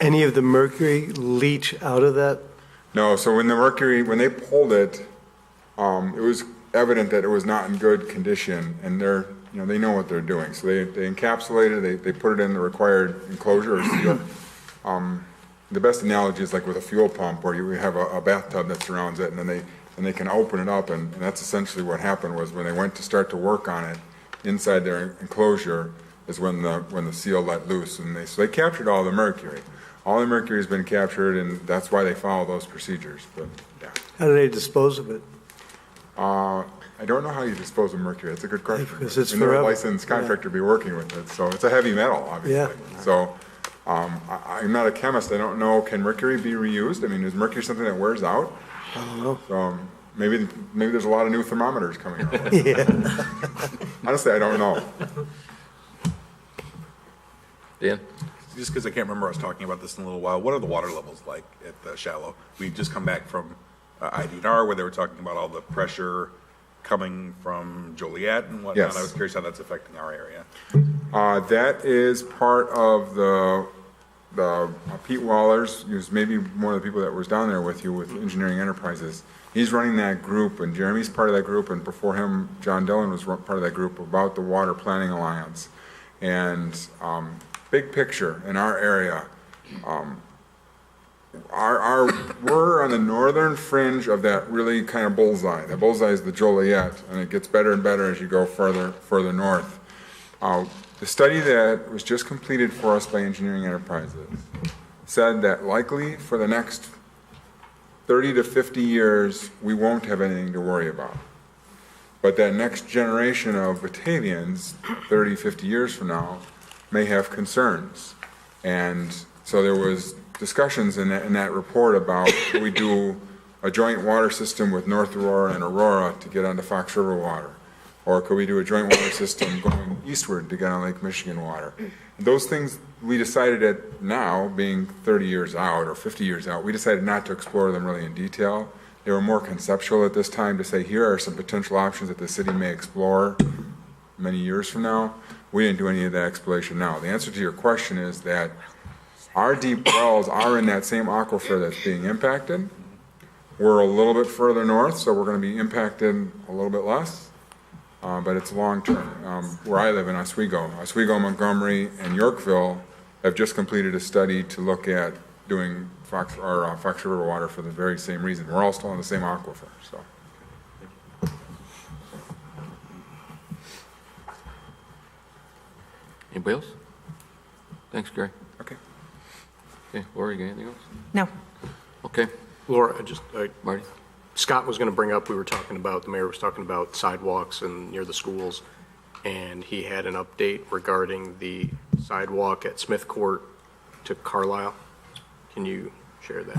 [SPEAKER 4] any of the mercury leach out of that?
[SPEAKER 7] No, so when they pulled it, it was evident that it was not in good condition, and they know what they're doing. So they encapsulated it, they put it in the required enclosure or seal. The best analogy is like with a fuel pump, where you have a bathtub that surrounds it, and then they can open it up, and that's essentially what happened. Was when they went to start to work on it inside their enclosure is when the seal let loose, and so they captured all the mercury. All the mercury has been captured, and that's why they follow those procedures. But yeah.
[SPEAKER 4] How do they dispose of it?
[SPEAKER 7] I don't know how you dispose of mercury. That's a good question.
[SPEAKER 4] Because it's
[SPEAKER 7] and they're a
[SPEAKER 4] forever.
[SPEAKER 7] licensed contractor be working with it, so it's a heavy metal, obviously.
[SPEAKER 4] Yeah.
[SPEAKER 7] So I'm not a chemist. I don't know. Can mercury be reused? I mean, is mercury something that wears out?
[SPEAKER 4] I don't know.
[SPEAKER 7] So maybe there's a lot of new thermometers coming out.
[SPEAKER 4] Yeah.
[SPEAKER 7] Honestly, I don't know.
[SPEAKER 1] Dan?
[SPEAKER 12] Just because I can't remember us talking about this in a little while, what are the water levels like at the shallow? We just come back from IDNR where they were talking about all the pressure coming from Joliet and whatnot.
[SPEAKER 7] Yes.
[SPEAKER 12] I was curious how that's affecting our area.
[SPEAKER 7] That is part of the Pete Wallers, who's maybe one of the people that was down there with you with Engineering Enterprises. He's running that group, and Jeremy's part of that group, and before him, John Dillon was part of that group about the Water Planning Alliance. And big picture in our area, we're on the northern fringe of that really kind of bullseye. The bullseye is the Joliet, and it gets better and better as you go further north. The study that was just completed for us by Engineering Enterprises said that likely for the next 30 to 50 years, we won't have anything to worry about. But that next generation of Batavians, 30, 50 years from now, may have concerns. And so there was discussions in that report about do we do a joint water system with North Aurora and Aurora to get onto Fox River water? Or could we do a joint water system going eastward to get on Lake Michigan water? Those things we decided at now, being 30 years out or 50 years out, we decided not to explore them really in detail. They were more conceptual at this time to say, here are some potential options that the city may explore many years from now. We didn't do any of that exploration now. The answer to your question is that our deep wells are in that same aquifer that's being impacted. We're a little bit further north, so we're going to be impacted a little bit less, but it's long term. Where I live in Oswego, Montgomery, and Yorkville have just completed a study to look at doing Fox River water for the very same reason. We're all still in the same aquifer, so.
[SPEAKER 1] Anybody else? Thanks, Gary.
[SPEAKER 7] Okay.
[SPEAKER 1] Okay, Laura, you got anything else?
[SPEAKER 19] No.
[SPEAKER 1] Okay,
[SPEAKER 13] Laura,
[SPEAKER 1] Marty?
[SPEAKER 13] Scott was going to bring up, the mayor was talking about sidewalks and near the schools, and he had an update regarding the sidewalk at Smith Court to Carlisle. Can you share that?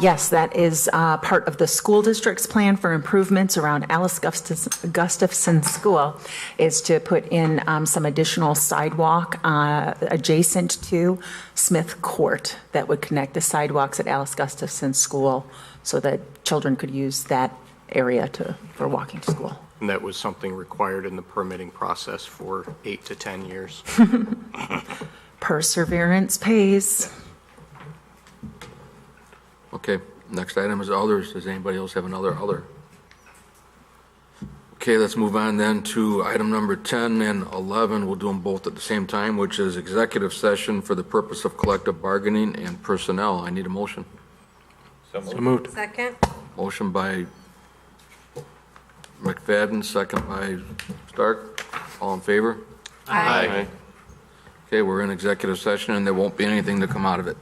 [SPEAKER 19] Yes, that is part of the school district's plan for improvements around Alice Gustafson School, is to put in some additional sidewalk adjacent to Smith Court that would connect the sidewalks at Alice Gustafson School so that children could use that area for walking to school.
[SPEAKER 13] And that was something required in the permitting process for 8 to 10 years.
[SPEAKER 19] Perseverance pays.
[SPEAKER 1] Okay, next item is others. Does anybody else have another other? Okay, let's move on then to item number 10 and 11. We'll do them both at the same time, which is executive session for the purpose of collective bargaining and personnel. I need a motion.
[SPEAKER 13] So moved.
[SPEAKER 9] Second.
[SPEAKER 1] Motion by McFadden, second by Stark. All in favor?
[SPEAKER 9] Aye.
[SPEAKER 1] Okay, we're in executive session and there won't be anything to come out of it.